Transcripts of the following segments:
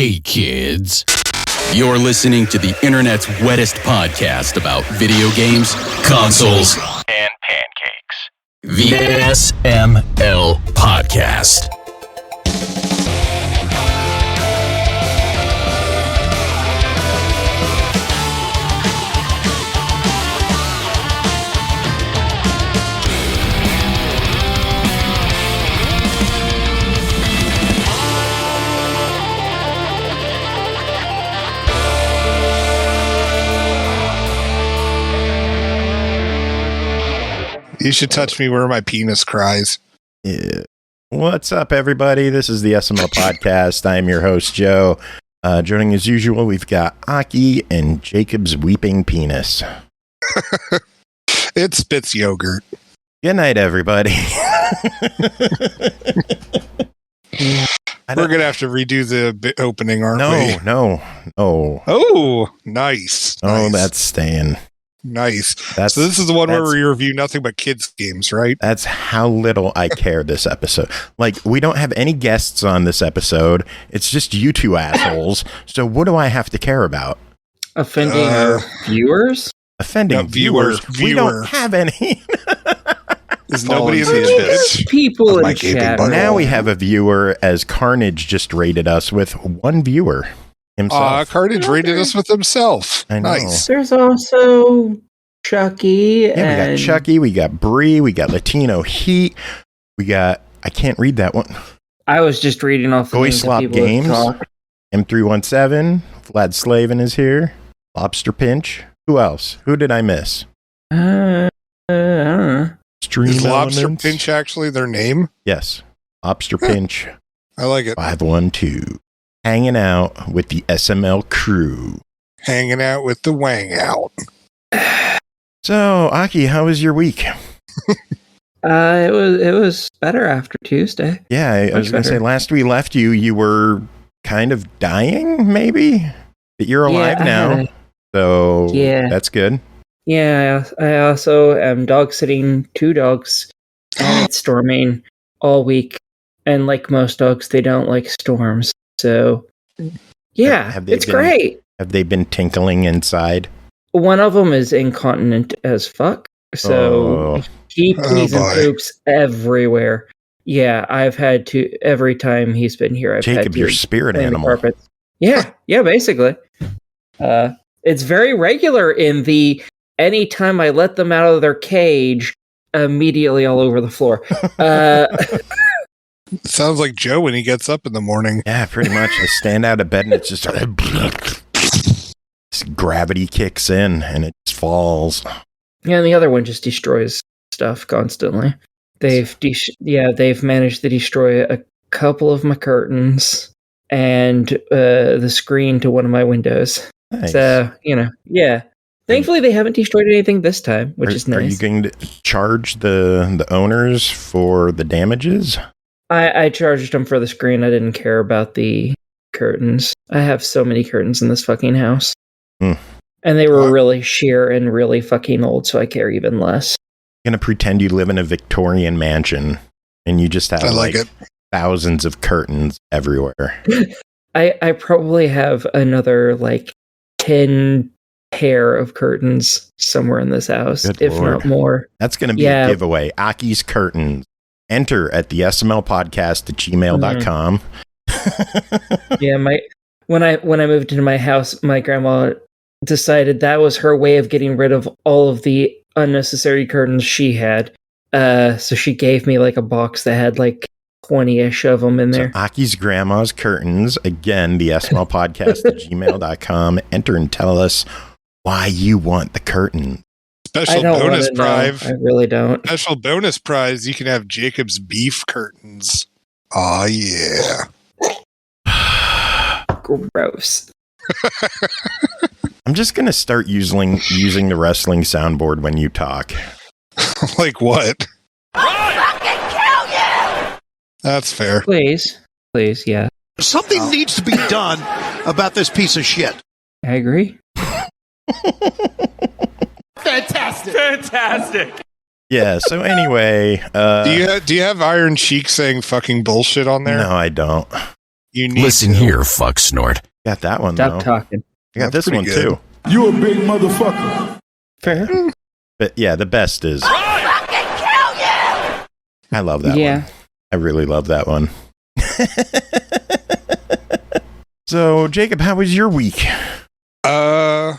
Hey kids, you're listening to the internet's wettest podcast about video games, consoles, and pancakes. The SML Podcast. You should touch me where my penis cries. Yeah. What's up, everybody? This is the SML Podcast. I'm your host, Joe. Joining as usual, we've got Aki and Jacob's weeping penis. It spits yogurt. Good night, everybody. We're going to have to redo the opening, aren't we? No. Oh, nice. Oh, that's staying. Nice. So this is the one where we review nothing but kids' games, right? That's how little I care this episode. Like, we don't have any guests on this episode. It's just you two assholes. So what do I have to care about? Offending our viewers? Offending viewers? We don't have any. Is nobody in the bitch? People in chat. Now we have a viewer, as Carnage just rated us with one viewer. Himself. Carnage rated us with himself. Nice. There's also Chucky. Yeah, we got Chucky, we got Bree, we got Latino Heat, we got, I can't read that one. I was just reading off the Goyslop Games, M317, Vlad Slavin is here, Lobster Pinch. Who else? Who did I miss? I don't know. Stream Is Lobster Elements? Pinch actually their name? Yes. Lobster Pinch. I like it. 512. Hanging out with the SML crew. Hanging out with the Wang Out. So, Aki, how was your week? It was better after Tuesday. Yeah, I was going to say, last we left you, you were kind of dying, maybe? But you're alive now. So, yeah, that's good. Yeah, I also am dog sitting 2 dogs, and it's storming all week. And like most dogs, they don't like storms. So, yeah, it's great. Have they been tinkling inside? One of them is incontinent as fuck. So he pees and poops everywhere. Yeah, I've had to, every time he's been here, I've Jacob, had to your spirit animal. Carpets. Yeah, basically. It's very regular in the anytime I let them out of their cage, immediately all over the floor. Sounds like Joe when he gets up in the morning. Yeah, pretty much. I stand out of bed and it's just gravity kicks in and it just falls. Yeah, and the other one just destroys stuff constantly. They've managed to destroy a couple of my curtains and the screen to one of my windows. Nice. So, yeah. Thankfully, they haven't destroyed anything this time, which is nice. Are you going to charge the owners for the damages? I charged them for the screen. I didn't care about the curtains. I have so many curtains in this fucking house. And they were really sheer and really fucking old, so I care even less. I'm going to pretend you live in a Victorian mansion, and you just have thousands of curtains everywhere. I probably have another 10 pair of curtains somewhere in this house, if not more. That's going to be a giveaway. Aki's curtains. Enter at the SML Podcast at gmail.com. Yeah, when I moved into my house, my grandma decided that was her way of getting rid of all of the unnecessary curtains she had. So she gave me a box that had 20-ish of them in there. So Aki's grandma's curtains. Again, the SML Podcast at gmail.com. Enter and tell us why you want the curtain. Special bonus prize. I really don't. Special bonus prize. You can have Jacob's beef curtains. Oh yeah. Gross. I'm just gonna start using the wrestling soundboard when you talk. Like what? Fucking kill you! That's fair. Please, yeah. Something needs to be done about this piece of shit. I agree. Fantastic. Yeah, so anyway... Do you have Iron Cheek saying fucking bullshit on there? No, I don't. You need Listen to. here, fuck snort. Got that one, Stop though. talking. I got That's this one, pretty good. too. You a big motherfucker. Fair. But yeah, the best is... Fucking kill you! I love that Yeah. one. I really love that one. So, Jacob, how was your week? I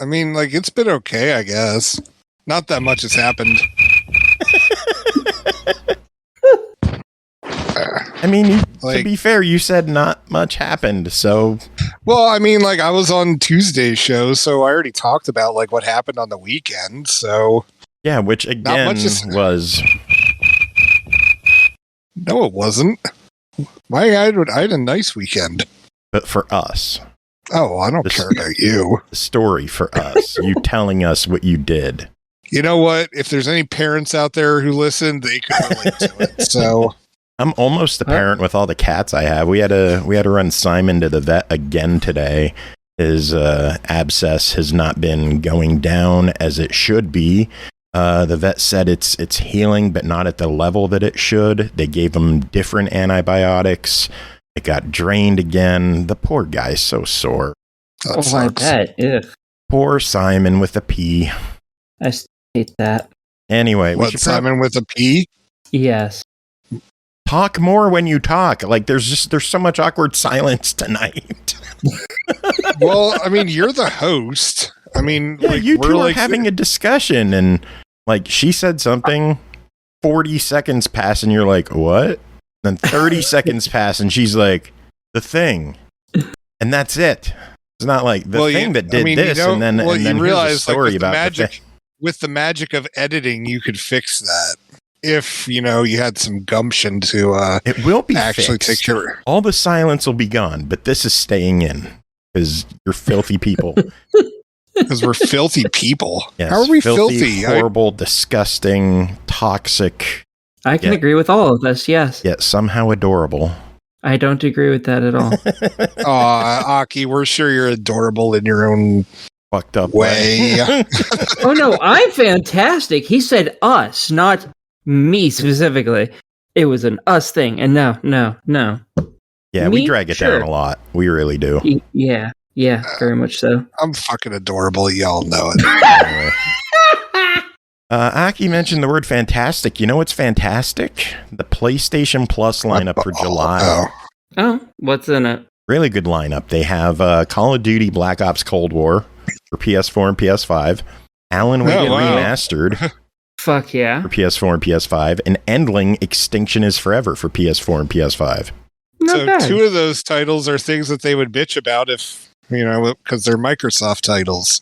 mean, like, it's been okay, I guess. Not that much has happened. I mean, to Like- be fair, you said not much happened, so... Well, I mean, like, I was on Tuesday's show, so I already talked about, like, what happened on the weekend, so... Yeah, which again much is- was... No, it wasn't. I had a nice weekend. But for us, Oh, I don't care about you. the story for us, you telling us what you did. You know what? If there's any parents out there who listen, they could relate to it. So, I'm almost a parent with all the cats I have. We had to run Simon to the vet again today. His abscess has not been going down as it should be. The vet said it's healing, but not at the level that it should. They gave him different antibiotics. It got drained again. The poor guy's so sore. that Oh, I sucks. bet. Ugh. Poor Simon with a P. I hate that. Anyway, we What, should Simon with a P? Yes. talk more when you talk. Like there's so much awkward silence tonight. Well, I mean, you're the host. I mean, Yeah, like, you we're two are like having a discussion, and like she said something, 40 seconds pass, and you're like, what? Then 30 seconds pass, and she's like, the thing, and that's it. It's not like the thing that did this, and then well, and you then realize, here's a story like, with about the the magic, thing. with the magic of editing, you could fix that if you had some gumption to It will be actually fixed. take care. All the silence will be gone, but this is staying in because you're filthy people. Because we're filthy people. Yes, How are we filthy? Horrible, disgusting, toxic, I can Yeah. agree with all of this, yes. yet somehow adorable. I don't agree with that at all. Aki, we're sure you're adorable in your own Fucked up way. Oh no, I'm fantastic. He said us, not me specifically. It was an us thing, and no. Yeah, we Me? drag it Sure. down a lot. We really do. Yeah, very much so. I'm fucking adorable. Y'all know it. Anyway. Aki mentioned the word fantastic. You know what's fantastic? The PlayStation Plus lineup for July. Oh. Oh, what's in it? Really good lineup. They have Call of Duty Black Ops Cold War for PS4 and PS5. Alan Wake Oh, wow. Remastered Fuck yeah. for PS4 and PS5. And Endling Extinction is Forever for PS4 and PS5. Not So bad. two of those titles are things that they would bitch about if, because they're Microsoft titles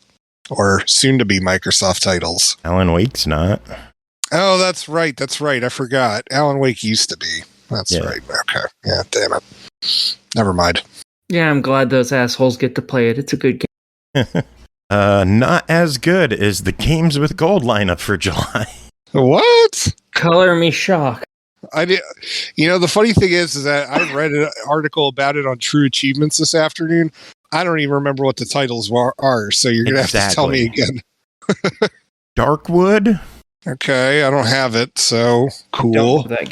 or soon to be Microsoft titles. Alan Wake's not. Oh, that's right. I forgot. Alan Wake used to be. That's Yeah. right. Okay. Yeah, damn it. Never mind. Yeah, I'm glad those assholes get to play it. It's a good game. Not as good as the Games with Gold lineup for July. What? Color me shocked. I did. The funny thing is that I read an article about it on True Achievements this afternoon. I don't even remember what the titles are, so you're gonna have to tell me again. Darkwood Okay, I don't have it, so Don't cool. love that game.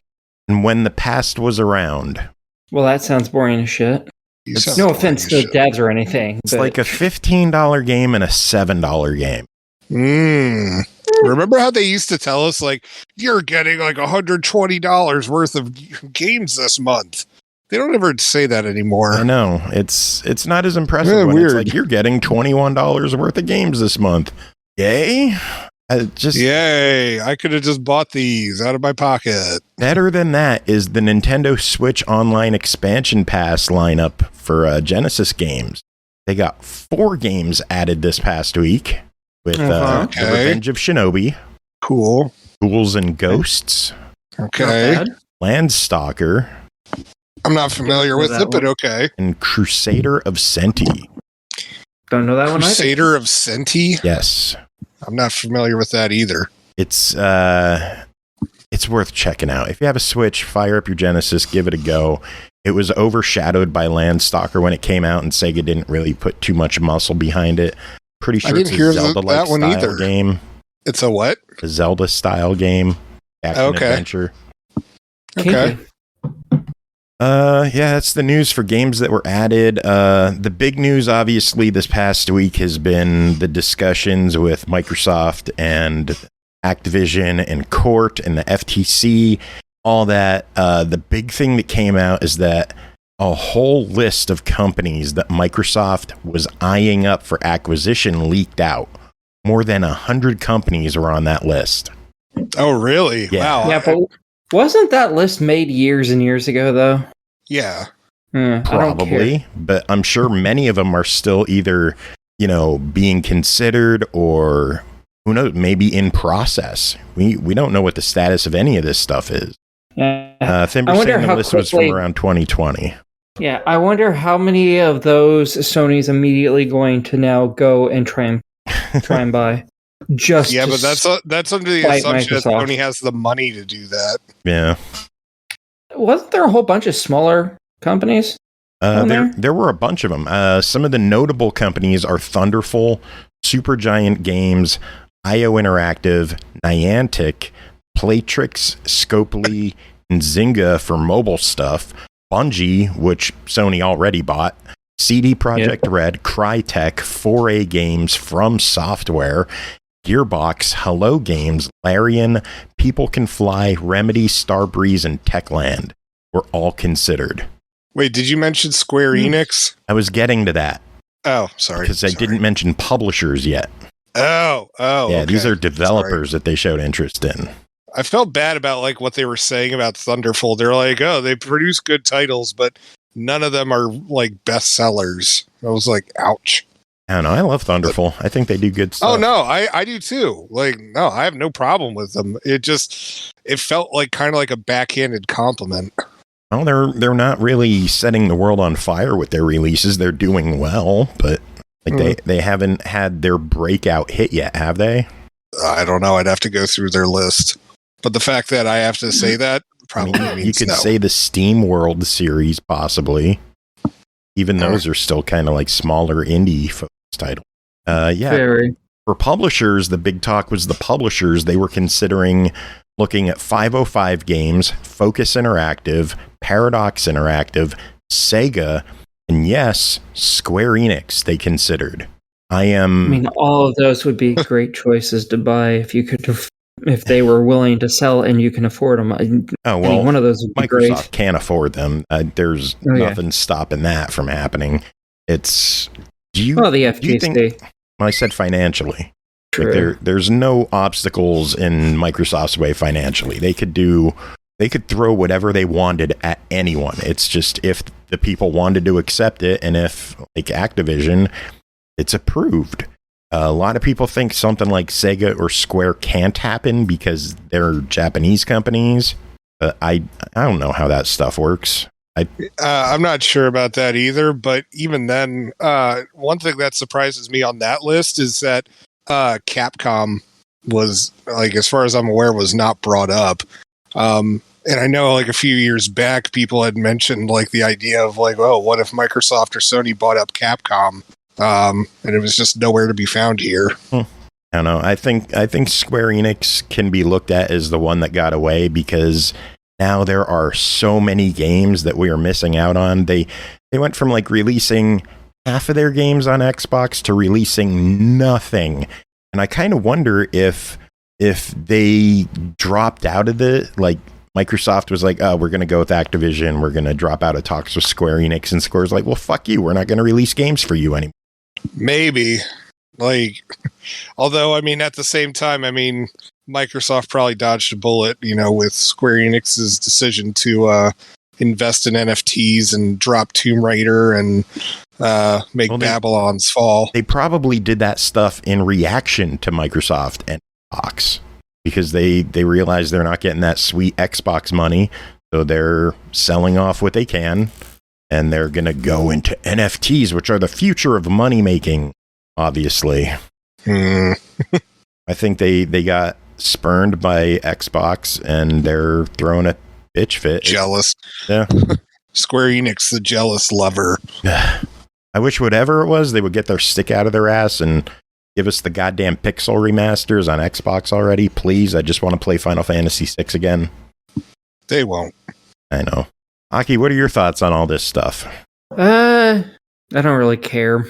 and When the Past Was Around. Well, that sounds boring as shit. You sound No boring offense as to shit. the devs or anything. It's but like a $15 game and a $7 game. Remember how they used to tell us, like, you're getting like $120 worth of games this month? They don't ever say that anymore. I know. It's not as impressive Yeah, when weird. it's like you're getting $21 worth of games this month. Yay. Yay, I could have just bought these out of my pocket. Better than that is the Nintendo Switch Online Expansion Pass lineup for Genesis games. They got 4 games added this past week with Okay. The Revenge of Shinobi, Cool. Ghouls and Ghosts, Okay. Not bad. Landstalker, I'm not familiar with That it, but one. okay. and Crusader of Senti. Don't know that one either. Crusader of Senti? Yes. I'm not familiar with that either. It's worth checking out. If you have a Switch, fire up your Genesis, give it a go. It was overshadowed by Landstalker when it came out, and Sega didn't really put too much muscle behind it. Pretty I sure didn't it's hear a that Zelda-like one style either. game. It's a what? A Zelda-style game. Action Okay. adventure. Okay. Kinky. Yeah, that's the news for games that were added. The big news, obviously, this past week has been the discussions with Microsoft and Activision and Court and the FTC, all that. The big thing that came out is that a whole list of companies that Microsoft was eyeing up for acquisition leaked out. More than 100 companies were on that list. Oh, really? Yeah. Wow. Yeah, but wasn't that list made years and years ago, though? Yeah. I don't care. Probably, but I'm sure many of them are still either, being considered or, who knows, maybe in process. We don't know what the status of any of this stuff is. Thimber's saying the list was from around 2020. Yeah, I wonder how many of those Sony's immediately going to now go and try and buy. But that's under the assumption that Microsoft. Sony has the money to do that. Yeah. Wasn't there a whole bunch of smaller companies? There were a bunch of them. Some of the notable companies are Thunderful, Supergiant Games, IO Interactive, Niantic, Playtrix, Scopely, and Zynga for mobile stuff, Bungie, which Sony already bought, CD Projekt Red, Crytek, 4A Games, From Software, Gearbox, Hello Games, Larian, People Can Fly, Remedy, Starbreeze, and Techland were all considered. Wait, did you mention Square Enix? I was getting to that. Oh, sorry. Because I didn't mention publishers yet. Oh. Yeah, okay. These are developers that they showed interest in. I felt bad about what they were saying about Thunderful. They're like, oh, they produce good titles, but none of them are bestsellers. I was like, ouch. I don't know. I love Thunderful. I think they do good stuff. Oh, no, I do too. No, I have no problem with them. It felt kind of like a backhanded compliment. Well, they're not really setting the world on fire with their releases. They're doing well, but they haven't had their breakout hit yet, have they? I don't know. I'd have to go through their list. But the fact that I have to say that probably means you could no. say the Steam World series, possibly. Even those are still kind of smaller indie focused titles. Very. For publishers, the big talk was the publishers. They were considering looking at 505 Games, Focus Interactive, Paradox Interactive, Sega, and yes, Square Enix they considered. All of those would be great choices to buy if they were willing to sell and you can afford them. One of those would be great. Microsoft can't afford them. There's nothing stopping that from happening. The FTC. Do you think? Well, I said financially. There's no obstacles in Microsoft's way financially. They could throw whatever they wanted at anyone. It's just if the people wanted to accept it, and if Activision, it's approved. A lot of people think something like Sega or Square can't happen because they're Japanese companies. I don't know how that stuff works. I'm not sure about that either, but even then, one thing that surprises me on that list is that Capcom was, as far as I'm aware, was not brought up. And I know a few years back, people had mentioned the idea of oh, what if Microsoft or Sony bought up Capcom? And it was just nowhere to be found here. I don't know. I think Square Enix can be looked at as the one that got away because now there are so many games that we are missing out on. They went from releasing half of their games on Xbox to releasing nothing. And I kind of wonder if they dropped out of Microsoft was oh, we're going to go with Activision. We're going to drop out of talks with Square Enix. And Square's well, fuck you. We're not going to release games for you anymore. Maybe. Although, at the same time, Microsoft probably dodged a bullet, with Square Enix's decision to invest in NFTs and drop Tomb Raider and make Babylon's Fall. They probably did that stuff in reaction to Microsoft and Xbox because they realize they're not getting that sweet Xbox money, so they're selling off what they can, and they're going to go into NFTs, which are the future of money making, obviously. I think they got spurned by Xbox, and they're throwing a bitch fit. Jealous. Yeah. Square Enix, the jealous lover. I wish whatever it was, they would get their stick out of their ass and give us the goddamn Pixel remasters on Xbox already, please. I just want to play Final Fantasy VI again. They won't. I know. Aki, what are your thoughts on all this stuff? I don't really care.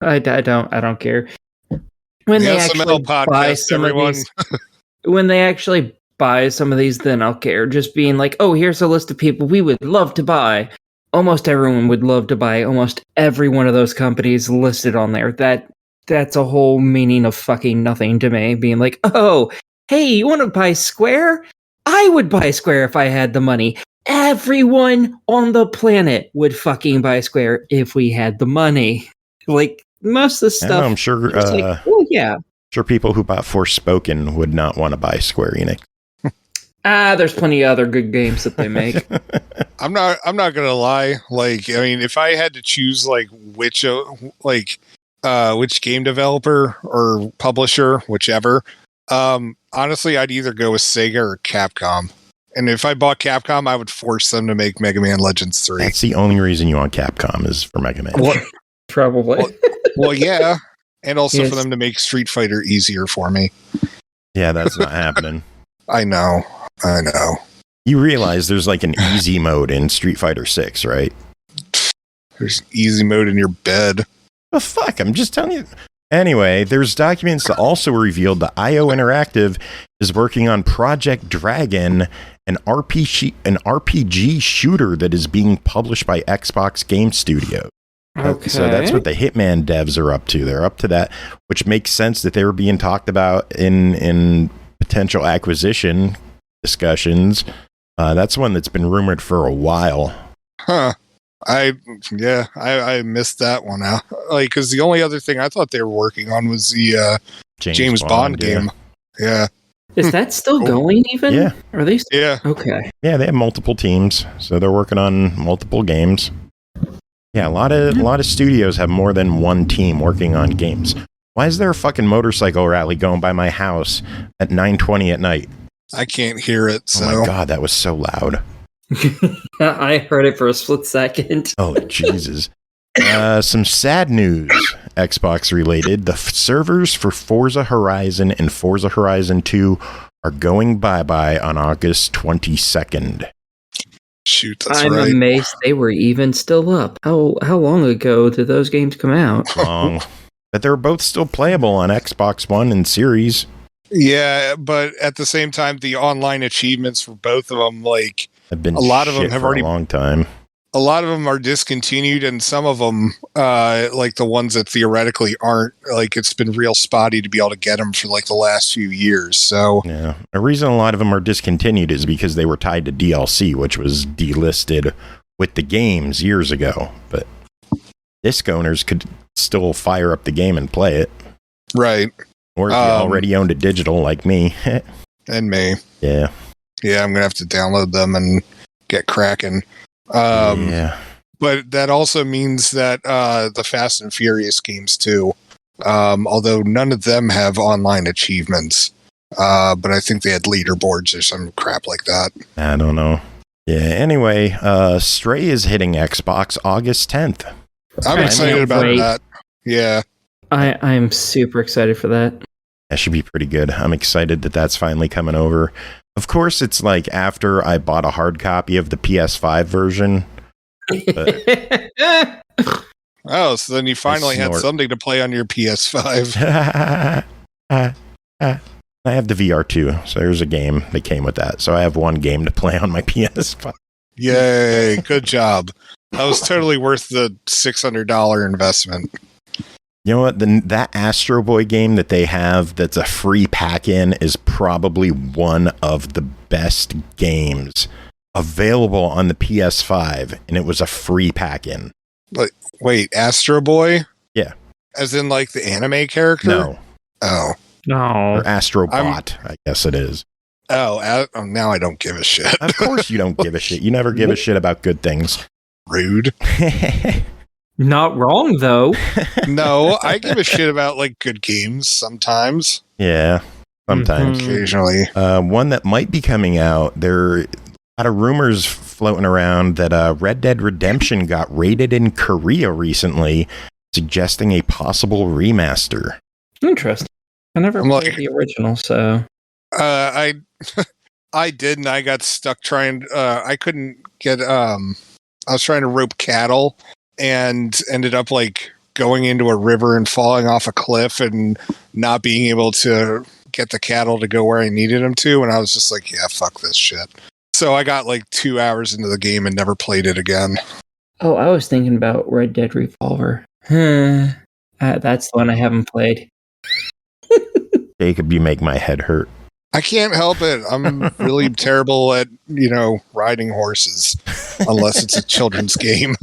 I don't care. When they actually buy some of these, when they actually buy some of these, then I'll care. Just being like, oh, here's a list of people we would love to buy. Almost everyone would love to buy almost every one of those companies listed on there. That's a whole meaning of fucking nothing to me. Being like, oh, hey, you want to buy Square? I would buy Square if I had the money. Everyone on the planet would fucking buy Square if we had the money. Like, most of the stuff. I'm sure. Like, oh yeah. Sure, people who bought Forspoken would not want to buy Square Enix. There's plenty of other good games that they make. I'm not gonna lie. Like, I mean, if I had to choose, like, which game developer or publisher, whichever, honestly, I'd either go with Sega or Capcom. And if I bought Capcom, I would force them to make Mega Man Legends 3. That's the only reason you want Capcom is for Mega Man. Probably. Well, yeah. And also for them to make Street Fighter easier for me. Yeah, that's not happening. I know. You realize there's like an easy mode in Street Fighter 6, right? There's easy mode in your bed. Oh, fuck, I'm just telling you. Anyway, there's documents that also revealed that IO Interactive is working on Project Dragon, an RPG shooter that is being published by Xbox Game Studios. Okay. So that's what the Hitman devs are up to. They're up to that, which makes sense that they were being talked about in potential acquisition discussions. That's one that's been rumored for a while. Huh. I missed that one out. Like, because the only other thing I thought they were working on was the James Bond game. Yeah. Is that still going even? Yeah. Are they? Yeah. Okay. Yeah, they have multiple teams, so they're working on multiple games. Yeah, a lot of studios have more than one team working on games. Why is there a fucking motorcycle rally going by my house at 9:20 at night? I can't hear it. So. Oh my god, that was so loud. I heard it for a split second. Oh, Jesus. Some sad news, Xbox related. The servers for Forza Horizon and Forza Horizon 2 are going bye-bye on August 22nd. Shoot, that's I'm right. amazed they were even still up. How long ago did those games come out? Long. But they're both still playable on Xbox One and Series. Yeah, but at the same time, the online achievements for both of them, like, Have been a lot of them shit have for already a long time. A lot of them are discontinued, and some of them, like the ones that theoretically aren't, like, it's been real spotty to be able to get them for like the last few years. So yeah, the reason a lot of them are discontinued is because they were tied to DLC, which was delisted with the games years ago. But disc owners could still fire up the game and play it, right? Or if you already owned it digital, like me, and me, yeah, I'm gonna have to download them and get cracking. yeah. But that also means that the Fast and Furious games too, although none of them have online achievements, but I think they had leaderboards or some crap like that. I don't know. Yeah, anyway, Stray is hitting Xbox August 10th. I'm excited about that. Yeah. I'm super excited for that. That should be pretty good. I'm excited that that's finally coming over. Of course, it's like after I bought a hard copy of the PS5 version. Oh, so then you finally had something to play on your PS5. I have the VR too, so there's a game that came with that. So I have one game to play on my PS5. Yay, good job. That was totally worth the $600 investment. You know what? That Astro Boy game that they have that's a free pack-in is probably one of the best games available on the PS5, and it was a free pack-in. But wait, Astro Boy? Yeah. As in like the anime character? No. Oh. No. Or Astro Bot, I guess it is. Oh, now I don't give a shit. Of course you don't give a shit. You never give a shit about good things. Rude. Not wrong, though. No, I give a shit about like good games sometimes. Yeah, sometimes. Occasionally. One that might be coming out, there are a lot of rumors floating around that Red Dead Redemption got raided in Korea recently, suggesting a possible remaster. Interesting. I never played the original, so... I didn't. I got stuck trying. I couldn't get. I was trying to rope cattle and ended up like going into a river and falling off a cliff and not being able to get the cattle to go where I needed them to. And I was just like, yeah, fuck this shit. So I got like 2 hours into the game and never played it again. Oh, I was thinking about Red Dead Revolver. That's the one I haven't played. Jacob, you make my head hurt. I can't help it. I'm really terrible at, riding horses, unless it's a children's game.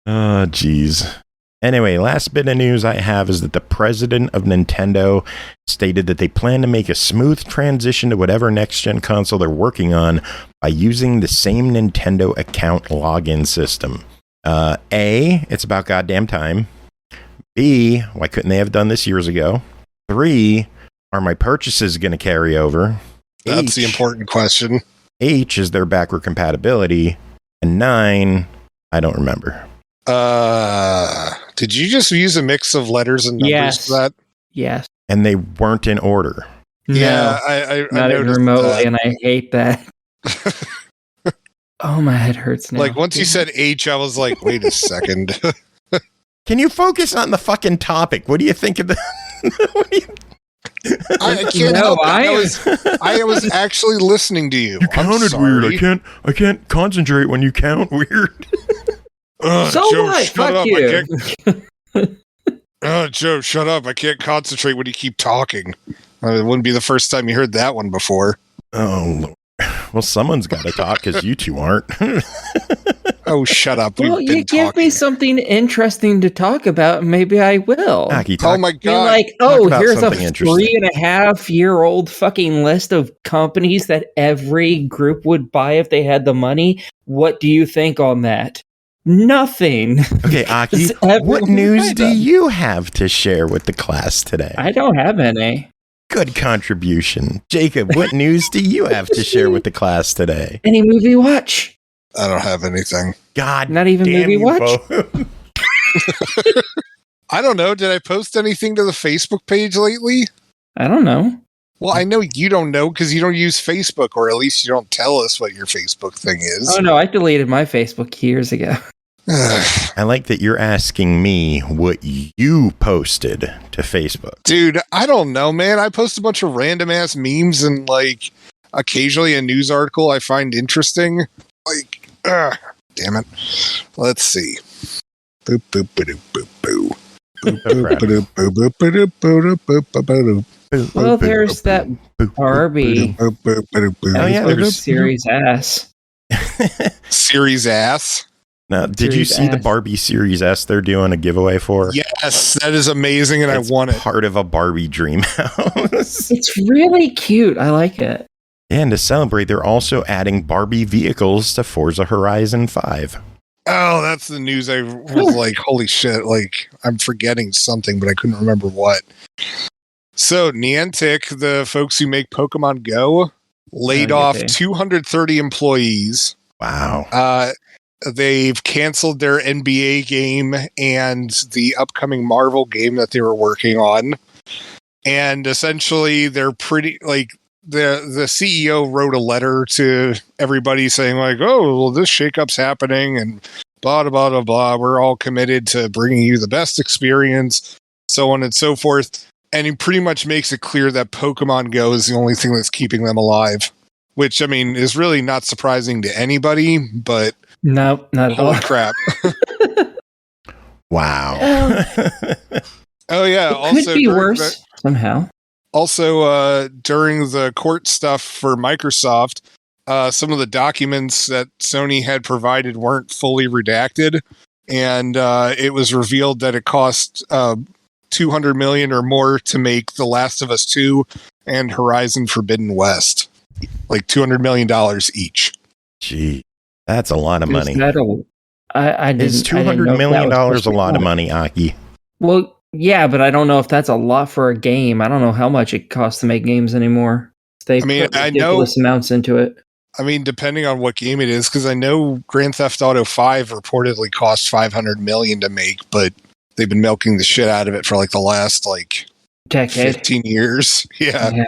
Oh, jeez. Anyway, last bit of news I have is that the president of Nintendo stated that they plan to make a smooth transition to whatever next-gen console they're working on by using the same Nintendo account login system. A, it's about goddamn time. B, why couldn't they have done this years ago? 3, are my purchases going to carry over? That's the important question. H, is there backward compatibility? And 9, I don't remember. Did you just use a mix of letters and numbers for that? Yes. And they weren't in order. Yeah, I not even remotely, and I hate that. Oh, my head hurts now. Like, once you said H, I was like, wait a second. Can you focus on the fucking topic? What do you think of the... I can't help it. I was actually listening to you. You counted weird. I can't concentrate when you count weird. So Joe, what? shut Fuck up. you. Joe, shut up. I can't concentrate when you keep talking. It wouldn't be the first time you heard that one before. Oh, Lord. Well, someone's got to talk because you two aren't. Oh, shut up. Well, you give me something interesting to talk about, and maybe I will. Aki, oh, my God. You're like, here's a something 3.5-year-old fucking list of companies that every group would buy if they had the money. What do you think on that? Nothing. Okay, Aki, what news do you have to share with the class today? I don't have any. Good contribution. Jacob, what news do you have to share with the class today? Any movie watch? I don't have anything. God, not even damn movie you watch. I don't know. Did I post anything to the Facebook page lately? I don't know. Well, I know you don't know because you don't use Facebook, or at least you don't tell us what your Facebook thing is. Oh no, I deleted my Facebook years ago. I like that you're asking me what you posted to Facebook. Dude, I don't know, man. I post a bunch of random ass memes and like occasionally a news article I find interesting. Like, damn it. Let's see. Boop, boop, boop, boop, boop. Well, there's that Barbie. Oh yeah, there's Series S. Series ass. Now, did you see the Barbie Series S they're doing a giveaway for? Yes, that is amazing, and it's I want it. Part of a Barbie dream house. It's really cute. I like it. And to celebrate, they're also adding Barbie vehicles to Forza Horizon 5. Oh, that's the news. I was like, holy shit, like, I'm forgetting something, but I couldn't remember what. So, Niantic, the folks who make Pokemon Go, laid off 230 employees. Wow. They've canceled their NBA game and the upcoming Marvel game that they were working on. And essentially, they're pretty, like, the CEO wrote a letter to everybody saying, like, oh, well, this shakeup's happening and blah, blah, blah, blah. We're all committed to bringing you the best experience, so on and so forth. And he pretty much makes it clear that Pokemon Go is the only thing that's keeping them alive, which, I mean, is really not surprising to anybody, but nope, not at all. Holy crap. Wow. Oh, yeah. It also, could be worse somehow. Also, during the court stuff for Microsoft, some of the documents that Sony had provided weren't fully redacted, and it was revealed that it cost $200 million or more to make The Last of Us 2 and Horizon Forbidden West. Like $200 million each. Gee, that's a lot of money. Is $200 million a lot of money, Aki? Well, yeah, but I don't know if that's a lot for a game. I don't know how much it costs to make games anymore. They put ridiculous amounts into it. I mean, depending on what game it is, because I know Grand Theft Auto 5 reportedly cost $500 million to make, but they've been milking the shit out of it for like the last like decade, 15 years. Yeah.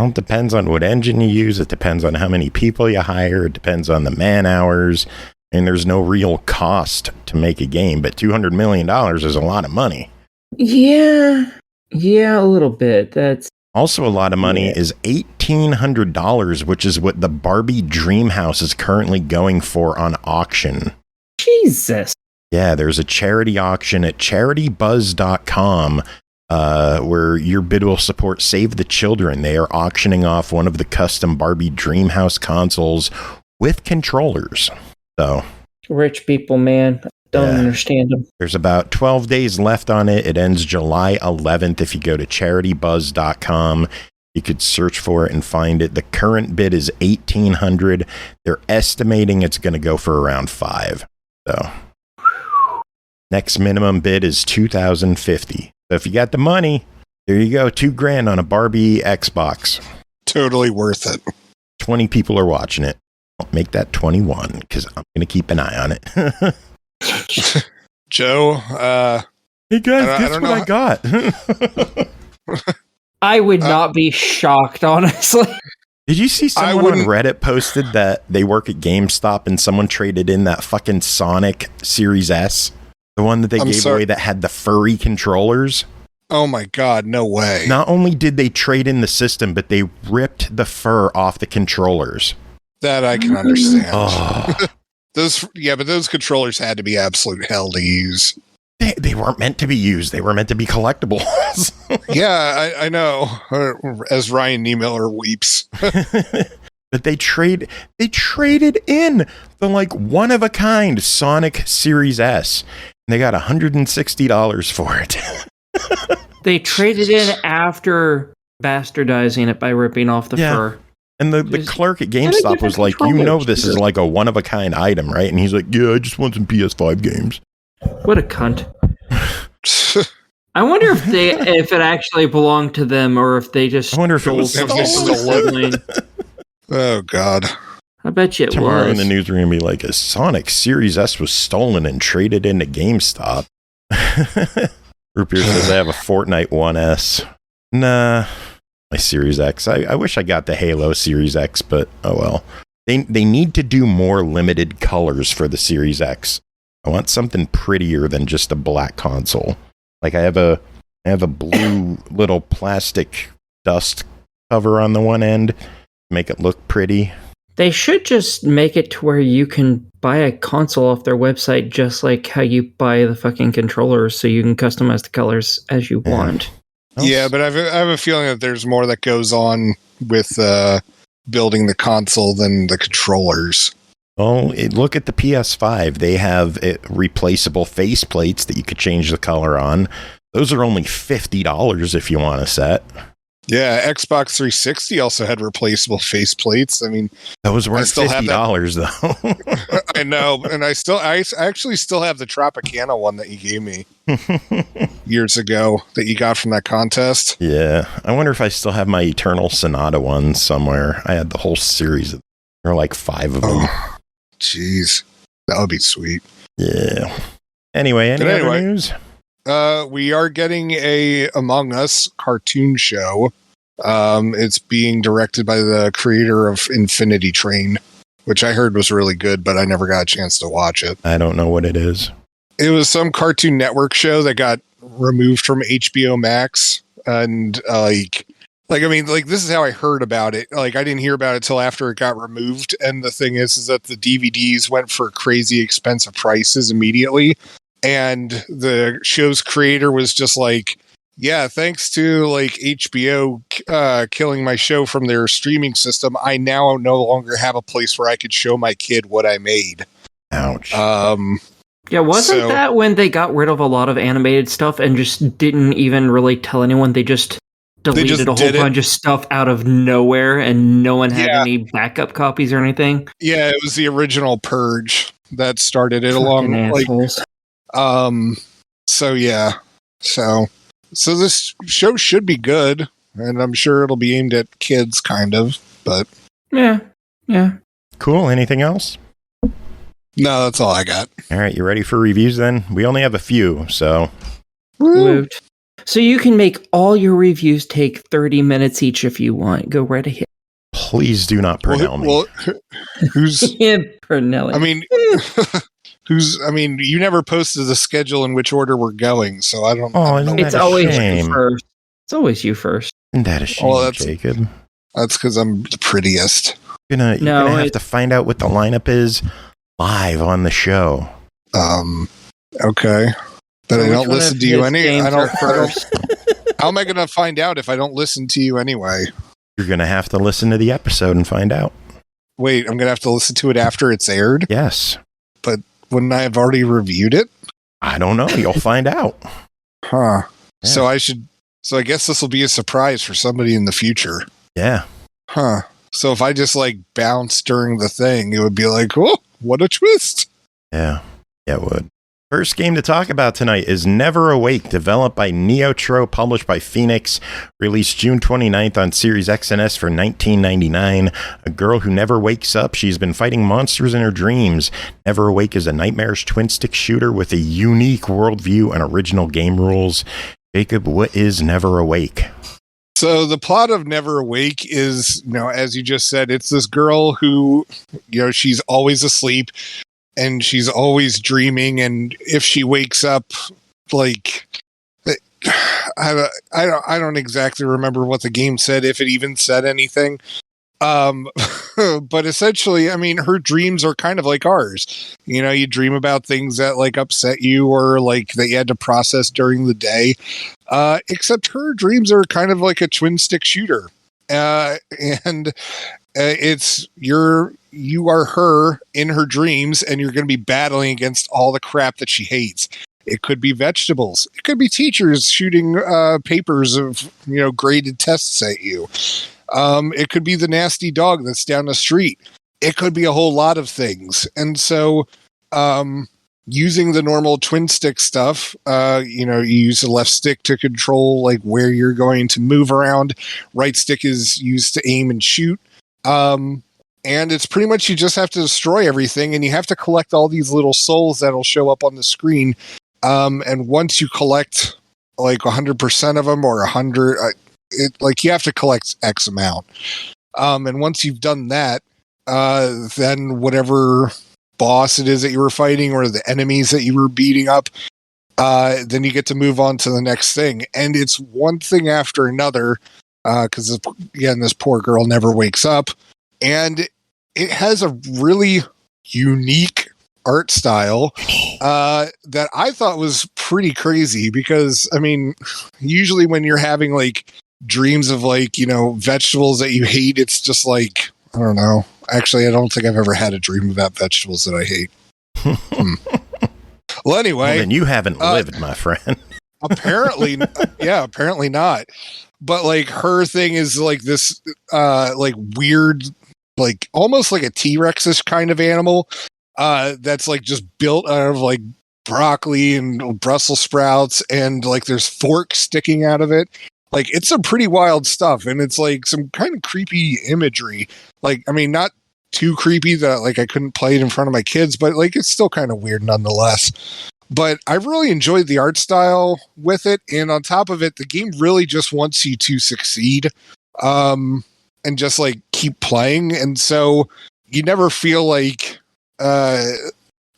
Well, it depends on what engine you use. It depends on how many people you hire. It depends on the man hours. And there's no real cost to make a game. But $200 million is a lot of money. Yeah, a little bit. That's also a lot of money is $1,800, which is what the Barbie Dreamhouse is currently going for on auction. Jesus. Yeah, there's a charity auction at CharityBuzz.com where your bid will support Save the Children. They are auctioning off one of the custom Barbie Dreamhouse consoles with controllers. So rich people, man. Don't understand them. There's about 12 days left on it. It ends July 11th. If you go to CharityBuzz.com, you could search for it and find it. The current bid is $1,800. They're estimating it's going to go for around $5,000. So next minimum bid is $2,050. So if you got the money, there you go. $2,000 on a Barbie Xbox. Totally worth it. 20 people are watching it. I'll make that 21 because I'm going to keep an eye on it. Joe, hey guys, guess what I got? I would not be shocked, honestly. Did you see someone on Reddit posted that they work at GameStop and someone traded in that fucking Sonic Series S? The one that they gave away that had the furry controllers? Oh my god, no way. Not only did they trade in the system, but they ripped the fur off the controllers. That I can understand. Oh. But those controllers had to be absolute hell to use. They weren't meant to be used. They were meant to be collectibles. Yeah, I know. As Ryan Niemiller weeps. But they traded in the like one of a kind Sonic Series S. And they got $160 for it. They traded in after bastardizing it by ripping off the fur. And the clerk at GameStop was like, this is like a one-of-a-kind item, right? And he's like, yeah, I just want some PS5 games. What a cunt. I wonder if it actually belonged to them or if they just... I wonder if it was stolen. Oh, God. I bet you it Tomorrow was. in the news, we're going to be like, a Sonic Series S was stolen and traded into GameStop. Root Beer says I have a Fortnite 1S. Nah. My Series X. I wish I got the Halo Series X, but oh well. They need to do more limited colors for the Series X. I want something prettier than just a black console. Like I have a blue little plastic dust cover on the one end, make it look pretty. They should just make it to where you can buy a console off their website just like how you buy the fucking controllers so you can customize the colors as you want. Yeah, but I have a feeling that there's more that goes on with building the console than the controllers. Well, look at the PS5. They have replaceable faceplates that you could change the color on. Those are only $50 if you want a set. Yeah, Xbox 360 also had replaceable faceplates. I mean, those weren't $50 though. I know, and I actually still have the Tropicana one that you gave me years ago that you got from that contest. Yeah, I wonder if I still have my Eternal Sonata one somewhere. I had the whole series. There are like 5 of them. Oh, jeez, that would be sweet. Yeah. Anyway, any other news? We are getting a Among Us cartoon show. It's being directed by the creator of Infinity Train, which I heard was really good, but I never got a chance to watch it. I don't know what it is. It was some Cartoon Network show that got removed from HBO Max, and this is how I heard about it. Like, I didn't hear about it till after it got removed, and the thing is that the DVDs went for crazy expensive prices immediately. And the show's creator was just like, yeah, thanks to like HBO killing my show from their streaming system, I now no longer have a place where I could show my kid what I made. Ouch. Yeah, wasn't that when they got rid of a lot of animated stuff and just didn't even really tell anyone? They just deleted a whole bunch of stuff out of nowhere and no one had any backup copies or anything? Yeah, it was the original Purge that started it along. Assholes. So this show should be good, and I'm sure it'll be aimed at kids, kind of, but yeah. Cool. Anything else? No, that's all I got. All right, you ready for reviews then? We only have a few, so. Moved. So you can make all your reviews take 30 minutes each if you want. Go right ahead. Please do not Purnell me. Well, who's? Yeah, Purnell. I mean, who's? I mean, you never posted the schedule in which order we're going, so I don't. Oh, I don't isn't know. It's that a always shame? you first. It's always you first. Isn't that a shame, Jacob? That's because I'm the prettiest. You're gonna have to find out what the lineup is live on the show. Okay. But So I which don't one listen of to you his any. games I are don't. first? How am I going to find out if I don't listen to you anyway? You're gonna have to listen to the episode and find out. Wait, I'm going to have to listen to it after it's aired? Yes. But wouldn't I have already reviewed it? I don't know. You'll find out. Huh. Yeah. So I guess this will be a surprise for somebody in the future. Yeah. Huh. So if I just like bounce during the thing, it would be like, oh, what a twist. Yeah. Yeah, it would. First game to talk about tonight is NeverAwake, developed by Neotro, published by Phoenixx, released June 29th on Series X and S for $19.99. A girl who never wakes up. She's been fighting monsters in her dreams. NeverAwake is a nightmarish twin-stick shooter with a unique worldview and original game rules. Jacob, what is NeverAwake? So the plot of NeverAwake is, as you just said, it's this girl who, she's always asleep. And she's always dreaming, and if she wakes up, like, I don't exactly remember what the game said, if it even said anything. But essentially, I mean, her dreams are kind of like ours. You dream about things that like upset you or like that you had to process during the day. Except her dreams are kind of like a twin stick shooter. And it's you are her in her dreams, and you're going to be battling against all the crap that she hates. It could be vegetables. It could be teachers shooting papers of graded tests at you. It could be the nasty dog that's down the street. It could be a whole lot of things. And so using the normal twin stick stuff, you use the left stick to control like where you're going to move around. Right stick is used to aim and shoot. And it's pretty much you just have to destroy everything, and you have to collect all these little souls that'll show up on the screen. And once you collect like 100% of them or 100, you have to collect X amount. And once you've done that, then whatever boss it is that you were fighting or the enemies that you were beating up, then you get to move on to the next thing. And it's one thing after another, because again, this poor girl never wakes up. And it has a really unique art style that I thought was pretty crazy, because I mean, usually when you're having like dreams of like, vegetables that you hate, it's just like, I don't know. Actually, I don't think I've ever had a dream about vegetables that I hate. Well, anyway. Then you haven't lived, my friend. Apparently, yeah, apparently not. But like her thing is like this like weird, like almost like a T-Rex-ish kind of animal that's like just built out of like broccoli and Brussels sprouts, and like there's forks sticking out of it. Like it's some pretty wild stuff, and it's like some kind of creepy imagery. Like, I mean, not too creepy that like I couldn't play it in front of my kids, but like it's still kind of weird nonetheless. But I really enjoyed the art style with it, and on top of it, the game really just wants you to succeed, and just like keep playing. And so you never feel like, I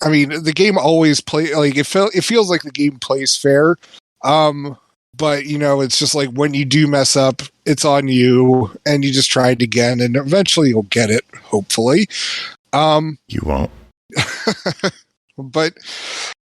mean, the game always it feels like the game plays fair. But it's just like when you do mess up, it's on you, and you just try it again, and eventually you'll get it, hopefully. You won't.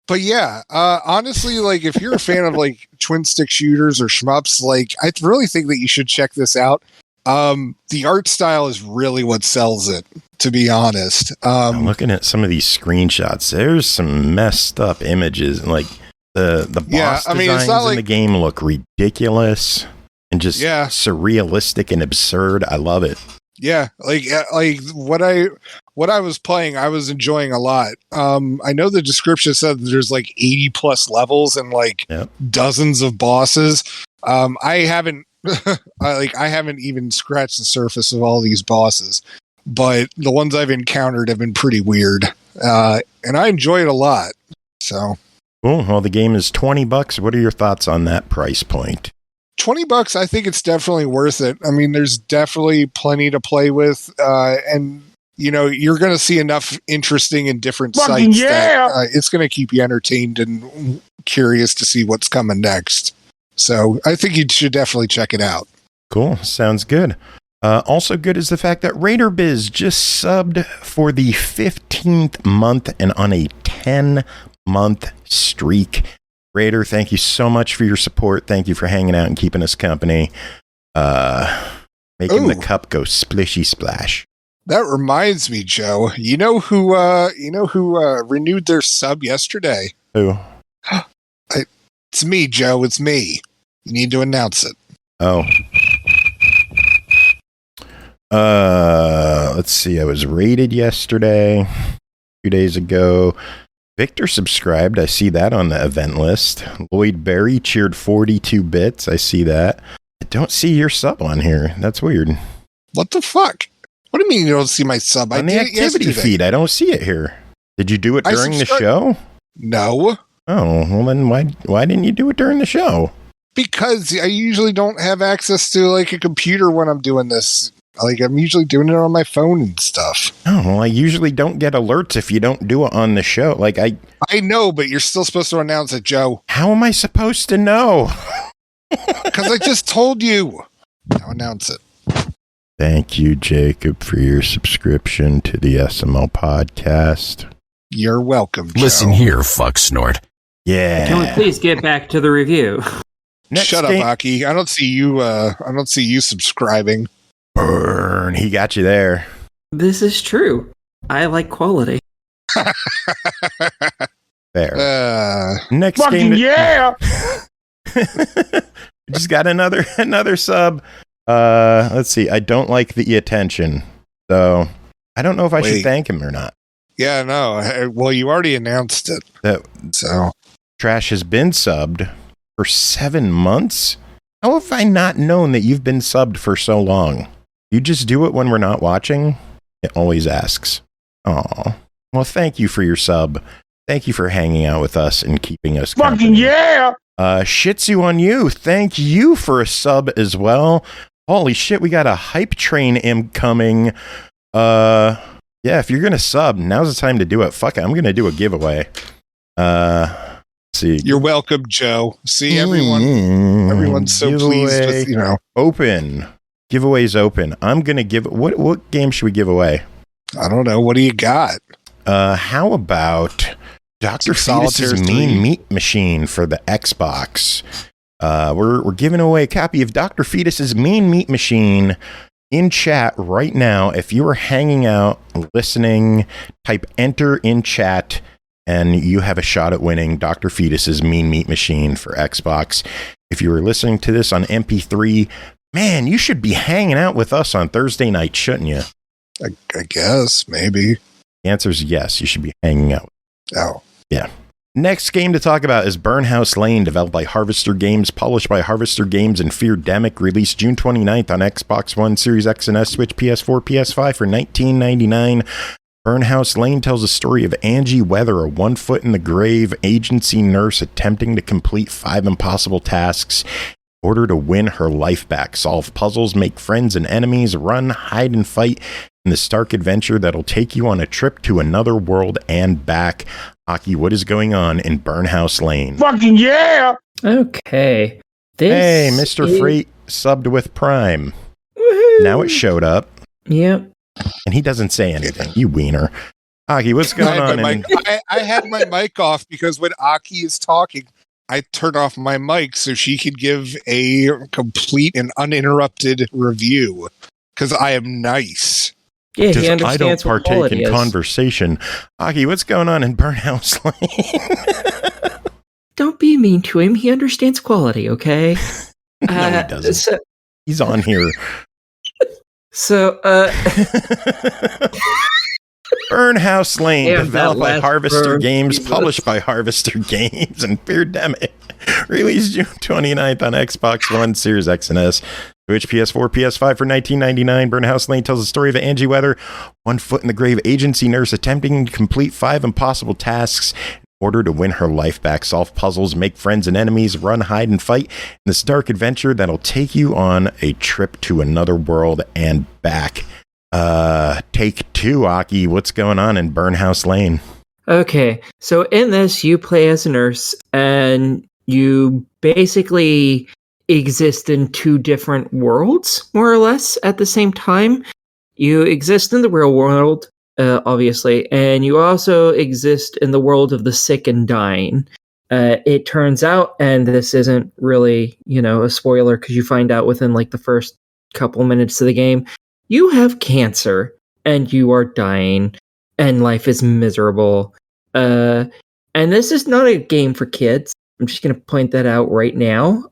But yeah, honestly, like if you're a fan of like twin stick shooters or shmups, like I really think that you should check this out. The art style is really what sells it, to be honest. I'm looking at some of these screenshots. There's some messed up images, like the boss designs in the game look ridiculous and just surrealistic and absurd. I love it. Yeah, like what I was playing, I was enjoying a lot. I know the description said that there's like 80 plus levels and like dozens of bosses. I haven't I haven't even scratched the surface of all these bosses, but the ones I've encountered have been pretty weird. And I enjoy it a lot. So Cool. Well, the game is $20. What are your thoughts on that price point? $20, I think it's definitely worth it. I mean, there's definitely plenty to play with, and you're going to see enough interesting and different sites that it's going to keep you entertained and curious to see what's coming next. So I think you should definitely check it out. Cool. Sounds good. Also good is the fact that RaiderBiz just subbed for the 15th month and on a 10-month streak. Raider, thank you so much for your support. Thank you for hanging out and keeping us company. Making the cup go splishy splash. That reminds me, Joe. You know who renewed their sub yesterday? Who? It's me, Joe. It's me. You need to announce it. Oh. Let's see. I was rated yesterday, 2 days ago. Victor subscribed. I see that on the event list. Lloyd Berry cheered 42 bits. I see that. I don't see your sub on here. That's weird. What the fuck? What do you mean you don't see my sub? On the activity feed, I don't see it here. Did you do it during the show? No. Oh, well then why didn't you do it during the show? Because I usually don't have access to like a computer when I'm doing this. Like I'm usually doing it on my phone and stuff. Oh, well, I usually don't get alerts if you don't do it on the show. Like I know, but you're still supposed to announce it, Joe. How am I supposed to know? Because I just told you. Now announce it. Thank you, Jacob, for your subscription to the SML podcast. You're welcome, Joe. Listen here, fuck snort. Yeah. Can we please get back to the review? Shut up, Aki. I don't see you subscribing. Burn. He got you there. This is true. I like quality. Fair. Next game. Yeah. Just got another sub. Let's see. I don't like the attention, so I don't know if I should thank him or not. Yeah, no. Well, you already announced it. So Trash has been subbed for 7 months. How have I not known that you've been subbed for so long? You just do it when we're not watching? It always asks. Aw. Well, thank you for your sub. Thank you for hanging out with us and keeping us company. Fucking yeah! Shitsu on you. Thank you for a sub as well. Holy shit, we got a hype train incoming. Yeah, if you're gonna sub, now's the time to do it. Fuck it, I'm gonna do a giveaway. Let's see. You're welcome, Joe. See, everyone's so pleased with, Open. Giveaway's open. I'm gonna give what game should we give away? I don't know. What do you got? How about Dr. Fetus's Mean Meat Machine for the Xbox? We're giving away a copy of Dr. Fetus's Mean Meat Machine in chat right now. If you are hanging out, listening, type enter in chat, and you have a shot at winning Dr. Fetus's Mean Meat Machine for Xbox. If you are listening to this on MP3, man, you should be hanging out with us on Thursday night, shouldn't you? I guess, maybe. The answer is yes, you should be hanging out. Oh. Yeah. Next game to talk about is Burnhouse Lane, developed by Harvester Games, published by Harvester Games and Feardemic, released June 29th on Xbox One, Series X and S, Switch, PS4, PS5 for $19.99. Burnhouse Lane tells the story of Angie Weather, a one-foot-in-the-grave agency nurse attempting to complete 5 impossible tasks in order to win her life back, solve puzzles, make friends and enemies, run, hide, and fight in the stark adventure that'll take you on a trip to another world and back. Aki, what is going on in Burnhouse Lane? Fucking yeah! Okay. Hey, Mr. Freight subbed with Prime. Woohoo! Now it showed up. Yep. And he doesn't say anything. You wiener. Aki, what's going on? I had my mic off because when Aki is talking, I turn off my mic so she could give a complete and uninterrupted review because I am nice. Yeah, he understands I don't partake in conversation. Aki, what's going on in Burnhouse Lane? Don't be mean to him. He understands quality, okay? No, he doesn't. He's on here. So, Burnhouse Lane, developed by Harvester Games, Jesus. published by Harvester Games and Feardemic, released June 29th on Xbox One, Series X and S, Switch, PS4, PS5 for $19.99. Burnhouse Lane tells the story of Angie Weather, one foot in the grave agency nurse attempting to complete 5 impossible tasks in order to win her life back, solve puzzles, make friends and enemies, run, hide, and fight in this dark adventure that'll take you on a trip to another world and back. Take 2, Aki. What's going on in Burnhouse Lane? Okay, so in this, you play as a nurse, and you basically exist in 2 different worlds, more or less, at the same time. You exist in the real world, obviously, and you also exist in the world of the sick and dying. It turns out, and this isn't really, a spoiler, because you find out within, the first couple minutes of the game, you have cancer, and you are dying, and life is miserable. And this is not a game for kids. I'm just going to point that out right now.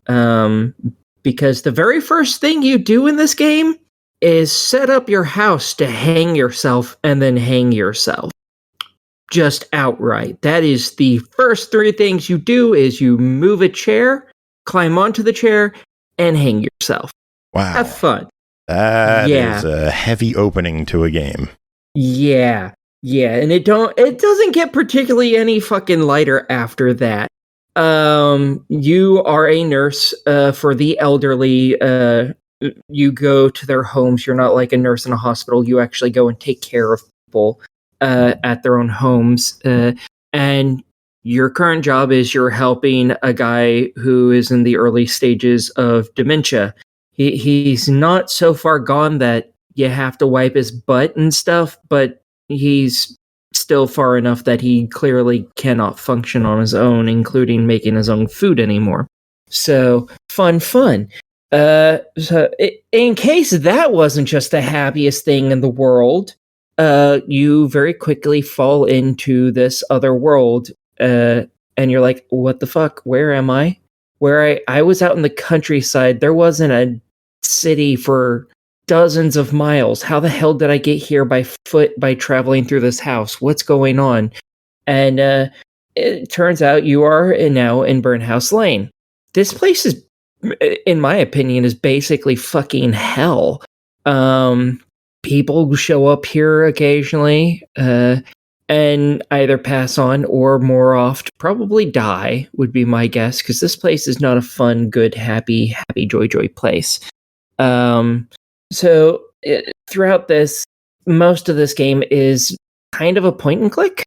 Because the very first thing you do in this game is set up your house to hang yourself and then hang yourself. Just outright. That is the first 3 things you do is you move a chair, climb onto the chair, and hang yourself. Wow. Have fun. That is a heavy opening to a game. Yeah. Yeah, and it doesn't get particularly any fucking lighter after that. You are a nurse for the elderly. You go to their homes. You're not like a nurse in a hospital. You actually go and take care of people at their own homes. And your current job is you're helping a guy who is in the early stages of dementia. He's not so far gone that you have to wipe his butt and stuff, but he's still far enough that he clearly cannot function on his own, including making his own food anymore. So, fun. So in case that wasn't just the happiest thing in the world, you very quickly fall into this other world, and you're like, what the fuck? Where am I? Where I was out in the countryside. There wasn't a city for dozens of miles. How the hell did I get here by foot by traveling through this house? What's going on? And it turns out you are now in Burnhouse Lane. This place is, in my opinion, is basically fucking hell. People show up here occasionally and either pass on or more oft probably die, would be my guess, because this place is not a fun, good, happy, joy place. So throughout this, most of this game is kind of a point and click.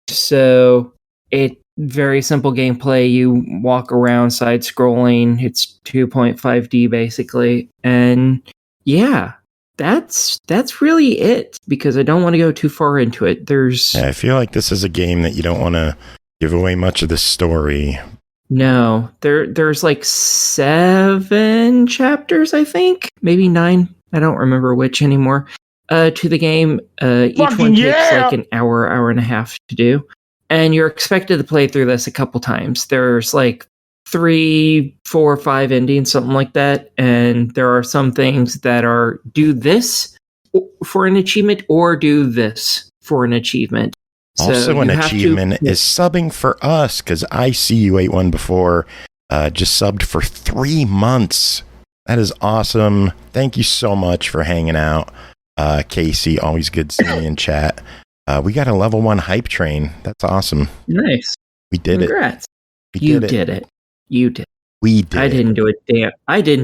So it very simple gameplay. You walk around side scrolling. It's 2.5D basically. And yeah, that's really it, because I don't want to go too far into it. I feel like this is a game that you don't want to give away much of the story. No, there's 7 chapters, I think, maybe 9. I don't remember which anymore. To the game, each one takes an hour and a half to do, and you're expected to play through this a couple times. There's 3, 4, 5 endings, something like that, and there are some things that are do this for an achievement or do this for an achievement. Also, an achievement is subbing for us, because I see you ate one before, just subbed for 3 months. That is awesome. Thank you so much for hanging out. Casey, always good seeing you in chat. We got a level 1 hype train. That's awesome. Nice. We did Congrats. it. You did it. You did. We did. I didn't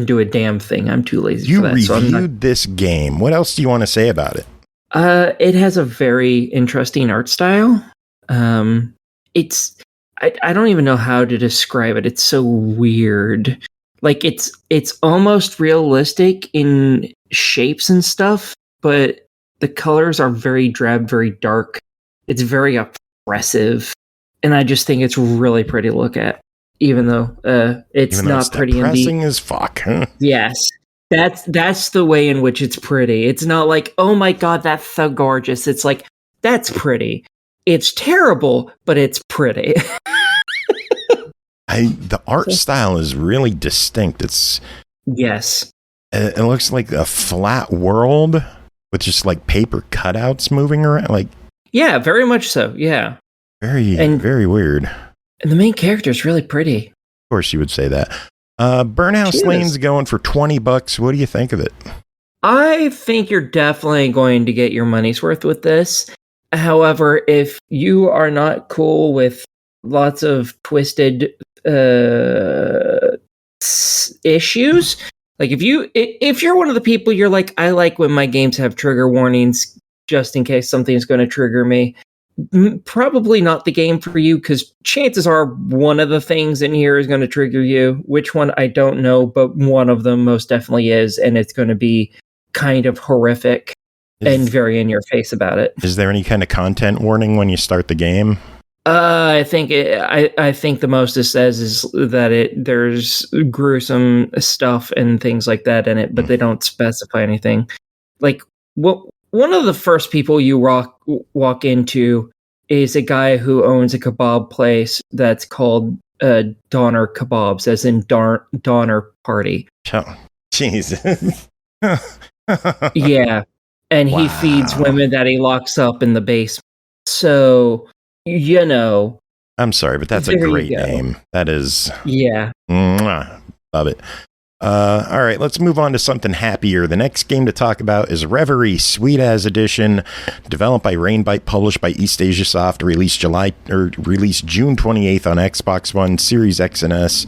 do a damn thing. I'm too lazy you for that. You reviewed this game. What else do you want to say about it? It has a very interesting art style. It's I don't even know how to describe it. It's so weird. It's almost realistic in shapes and stuff, but the colors are very drab, very dark. It's very oppressive, and I just think it's really pretty to look at, even though it's not pretty. Depressing as fuck. Huh? Yes. That's the way in which it's pretty. It's not like, oh my god, that's so gorgeous. It's like, that's pretty. It's terrible, but it's pretty. The art style is really distinct. It's yes. It looks like a flat world with just paper cutouts moving around. Yeah, very much so. Yeah. Very weird. And the main character is really pretty. Of course, you would say that. Burnhouse Lane's going for $20. What do you think of it? I think you're definitely going to get your money's worth with this. However, if you are not cool with lots of twisted issues. Like if you're one of the people, you're like, I like when my games have trigger warnings just in case something's going to trigger me. Probably not the game for you, because chances are one of the things in here is going to trigger you. Which one, I don't know, but one of them most definitely is, and it's going to be kind of horrific and very in your face about it. Is there any kind of content warning when you start the game? I think the most it says is that there's gruesome stuff and things like that in it, but they don't specify anything. Like, one of the first people you walk into is a guy who owns a kebab place that's called Donner Kebabs, as in Donner Party. Oh, Jesus. Yeah, and he feeds women that he locks up in the basement. So, I'm sorry, but that's a great name. That is... Yeah. Love it. All right, let's move on to something happier. The next game to talk about is Reverie Sweet As Edition, developed by Rainbite, published by eastasiasoft, released June 28th on Xbox One, Series X and S,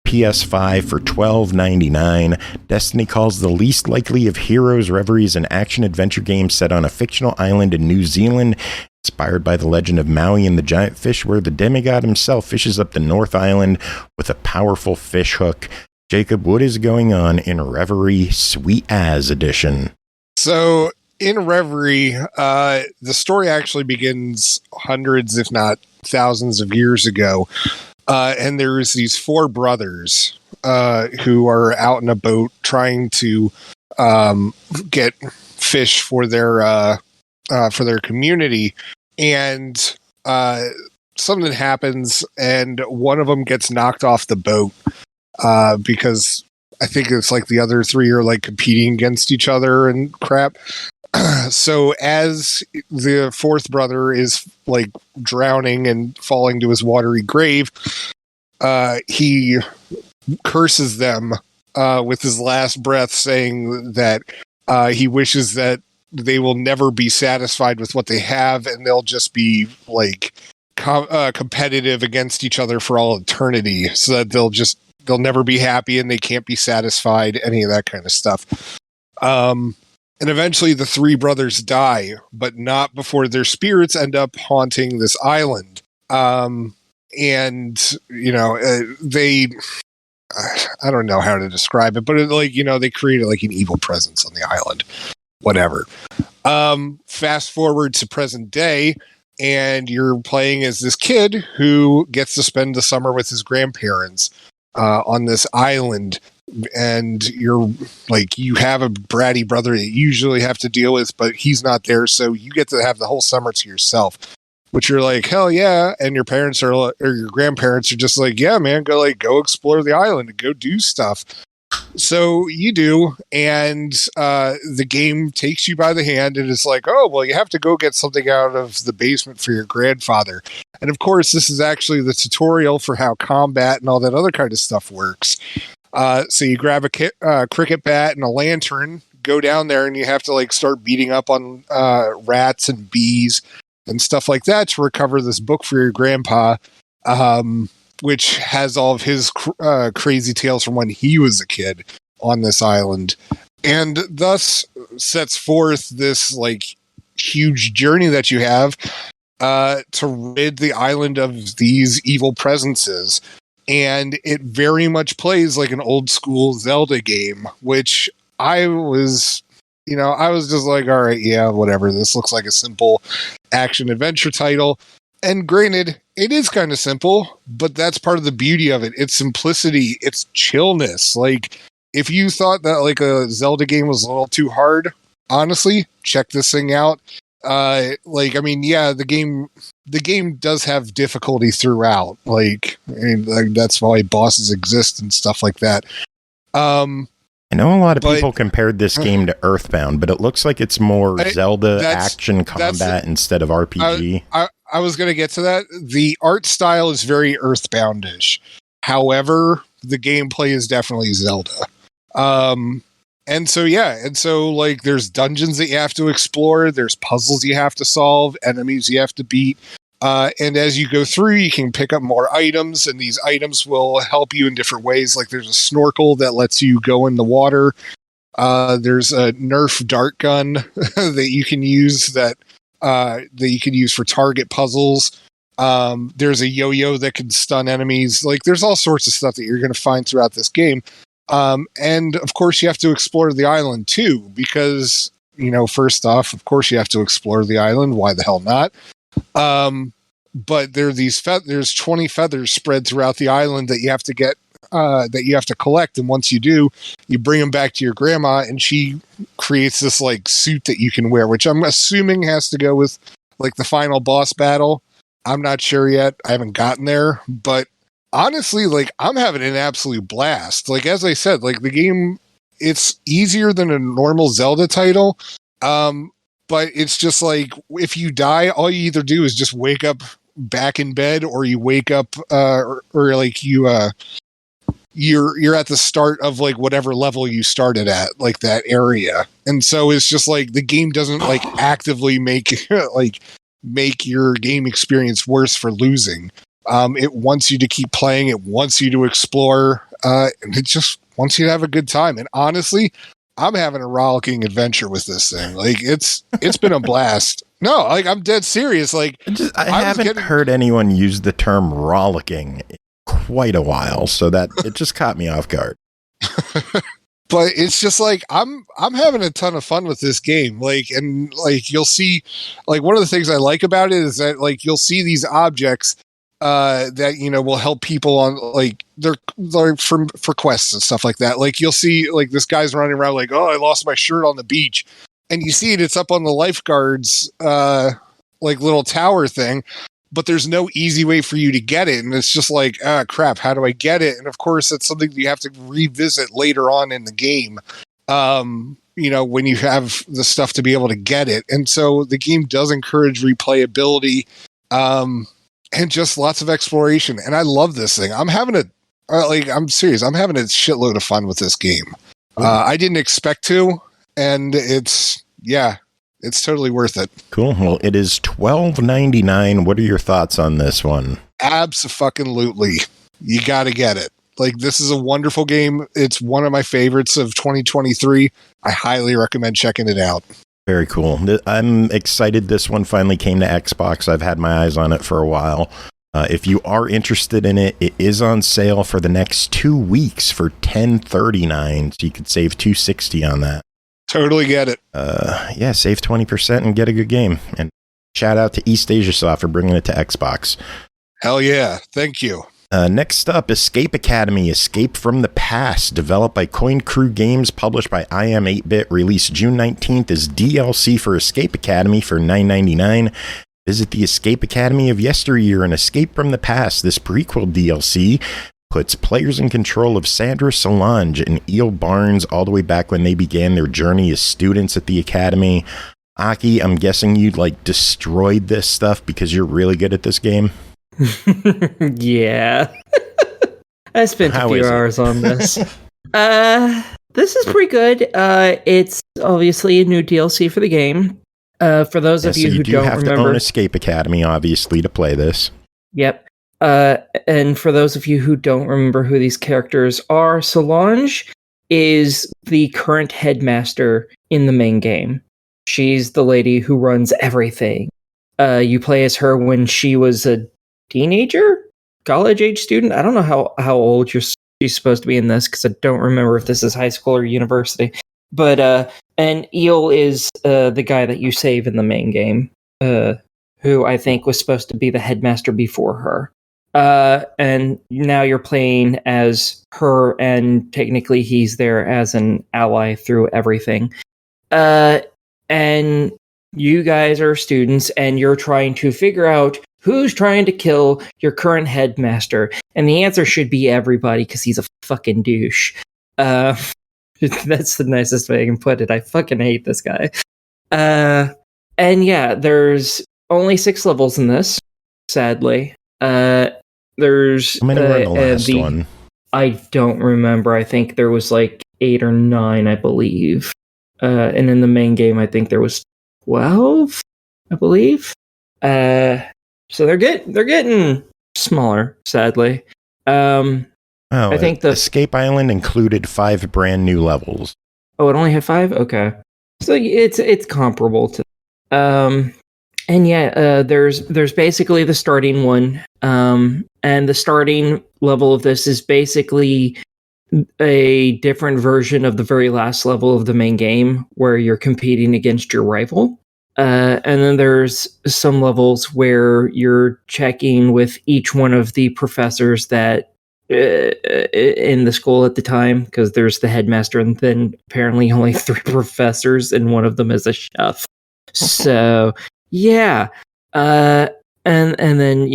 PS5 for $12.99. Destiny calls the least likely of heroes. Reverie is an action-adventure game set on a fictional island in New Zealand, inspired by the legend of Maui and the giant fish, where the demigod himself fishes up the North Island with a powerful fish hook. Jacob, what is going on in Reverie Sweet As Edition? So, in Reverie, the story actually begins hundreds, if not thousands of years ago. And there's these four brothers who are out in a boat trying to get fish for their community. And something happens, and one of them gets knocked off the boat. Because I think it's like the other three are like competing against each other and crap. So as the fourth brother is like drowning and falling to his watery grave, he curses them with his last breath, saying that he wishes that they will never be satisfied with what they have, and they'll just be like competitive against each other for all eternity, so that they'll never be happy and they can't be satisfied, any of that kind of stuff. And eventually the three brothers die, but not before their spirits end up haunting this island. And, they, I don't know how to describe it, but they created like an evil presence on the island, whatever. Fast forward to present day, and you're playing as this kid who gets to spend the summer with his grandparents on this island, and you're like, you have a bratty brother that you usually have to deal with, but he's not there, so you get to have the whole summer to yourself, which you're like, hell yeah. And your parents or your grandparents are just like, yeah, man, go explore the island and go do stuff. So you do, and the game takes you by the hand and it's like, oh, well, you have to go get something out of the basement for your grandfather. And of course, this is actually the tutorial for how combat and all that other kind of stuff works. So you grab a cricket bat and a lantern, go down there, and you have to like start beating up on rats and bees and stuff like that to recover this book for your grandpa, which has all of his crazy tales from when he was a kid on this island, and thus sets forth this like huge journey that you have to rid the island of these evil presences. And it very much plays like an old school Zelda game, which I was just like, all right, yeah, whatever. This looks like a simple action adventure title. And granted, it is kind of simple, but that's part of the beauty of it. Its simplicity, its chillness. Like, if you thought that like a Zelda game was a little too hard, honestly, check this thing out. The game does have difficulty throughout. That's why bosses exist and stuff like that. I know a lot of people compared this game to Earthbound, but it looks like it's more Zelda action combat instead of RPG. I was going to get to that. The art style is very Earthbound-ish. However, the gameplay is definitely Zelda. And so like there's dungeons that you have to explore, there's puzzles you have to solve, enemies you have to beat. And as you go through, you can pick up more items, and these items will help you in different ways. Like there's a snorkel that lets you go in the water. There's a Nerf dart gun that you can use that you can use for target puzzles. There's a yo-yo that can stun enemies. Like there's all sorts of stuff that you're going to find throughout this game. And of course you have to explore the island too, because, first off, of course you have to explore the island. Why the hell not? But there are there's 20 feathers spread throughout the island that you have to get, that you have to collect. And once you do, you bring them back to your grandma, and she creates this like suit that you can wear, which I'm assuming has to go with like the final boss battle. I'm not sure yet. I haven't gotten there, but honestly, like I'm having an absolute blast. Like, as I said, like the game, it's easier than a normal Zelda title. But it's just like, if you die, all you either do is just wake up back in bed, or you wake up, or like you're at the start of like whatever level you started at, like that area. And so it's just like the game doesn't like actively make your game experience worse for losing. It wants you to keep playing. It wants you to explore. And it just wants you to have a good time. And honestly, I'm having a rollicking adventure with this thing. Like it's been a blast. No, like I'm dead serious. Like I haven't heard anyone use the term rollicking in quite a while, so that it just caught me off guard. But it's just like I'm having a ton of fun with this game. Like, and like you'll see, like one of the things I like about it is that like you'll see these objects that will help people on like they're for quests and stuff like that. Like you'll see like this guy's running around like, oh, I lost my shirt on the beach, and you see it's up on the lifeguards like little tower thing, but there's no easy way for you to get it, and it's just like, crap, how do I get it? And of course it's something that you have to revisit later on in the game, when you have the stuff to be able to get it. And so the game does encourage replayability, and just lots of exploration. And I love this thing. I'm serious. I'm having a shitload of fun with this game. I didn't expect to, and it's totally worth it. Cool. Well, it is $12.99. What are your thoughts on this one? Abso-fucking-lutely. You got to get it. Like, this is a wonderful game. It's one of my favorites of 2023. I highly recommend checking it out. Very cool. I'm excited this one finally came to Xbox. I've had my eyes on it for a while. If you are interested in it, it is on sale for the next 2 weeks for $10.39. So you could save $2.60 on that. Totally get it. Save 20% and get a good game. And shout out to eastasiasoft for bringing it to Xbox. Hell yeah. Thank you. Next up, Escape Academy, Escape from the Past, developed by Coin Crew Games, published by I Am 8-Bit, released June 19th as DLC for Escape Academy for $9.99. Visit the Escape Academy of yesteryear and escape from the past. This prequel DLC puts players in control of Sandra Solange and Eel Barnes all the way back when they began their journey as students at the Academy. Aki, I'm guessing you destroyed this stuff because you're really good at this game? Yeah. I spent a few hours on this. This is pretty good. It's obviously a new DLC for the game. For those of you who don't remember, you have to own Escape Academy, obviously, to play this. Yep. And for those of you who don't remember who these characters are, Solange is the current headmaster in the main game. She's the lady who runs everything. You play as her when she was a teenager? College-age student? I don't know how old she's supposed to be in this, because I don't remember if this is high school or university. But, and Eel is the guy that you save in the main game, who I think was supposed to be the headmaster before her. And now you're playing as her, and technically he's there as an ally through everything. And you guys are students, and you're trying to figure out who's trying to kill your current headmaster. And the answer should be everybody, because he's a fucking douche. That's the nicest way I can put it. I fucking hate this guy. And yeah, there's only 6 levels in this, sadly. There's how many were in the last one? I don't remember. I think there was 8 or 9, I believe. And in the main game, I think there was 12, I believe. So they're getting smaller, sadly. I think the Escape Island included 5 brand new levels. Oh, it only had 5? Okay. So it's comparable to and yeah, there's basically the starting one. And the starting level of this is basically a different version of the very last level of the main game where you're competing against your rival. And then there's some levels where you're checking with each one of the professors that in the school at the time, because there's the headmaster and then apparently only 3 professors and one of them is a chef. So yeah, and then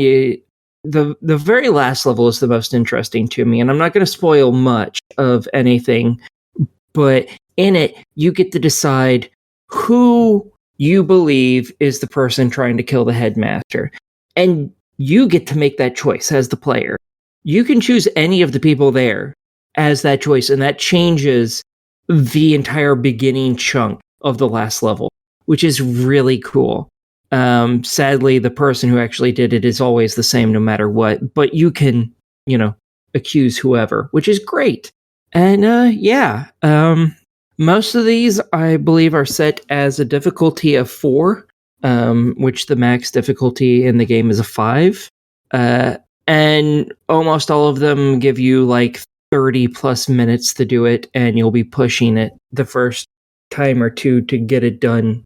the very last level is the most interesting to me, and I'm not going to spoil much of anything, but in it you get to decide who you believe is the person trying to kill the headmaster, and you get to make that choice as the player. You can choose any of the people there as that choice, and that changes the entire beginning chunk of the last level, which is really cool. Sadly, the person who actually did it is always the same no matter what, but you can, accuse whoever, which is great. And most of these, I believe, are set as a difficulty of 4, which the max difficulty in the game is a 5. And almost all of them give you like 30 plus minutes to do it, and you'll be pushing it the first time or two to get it done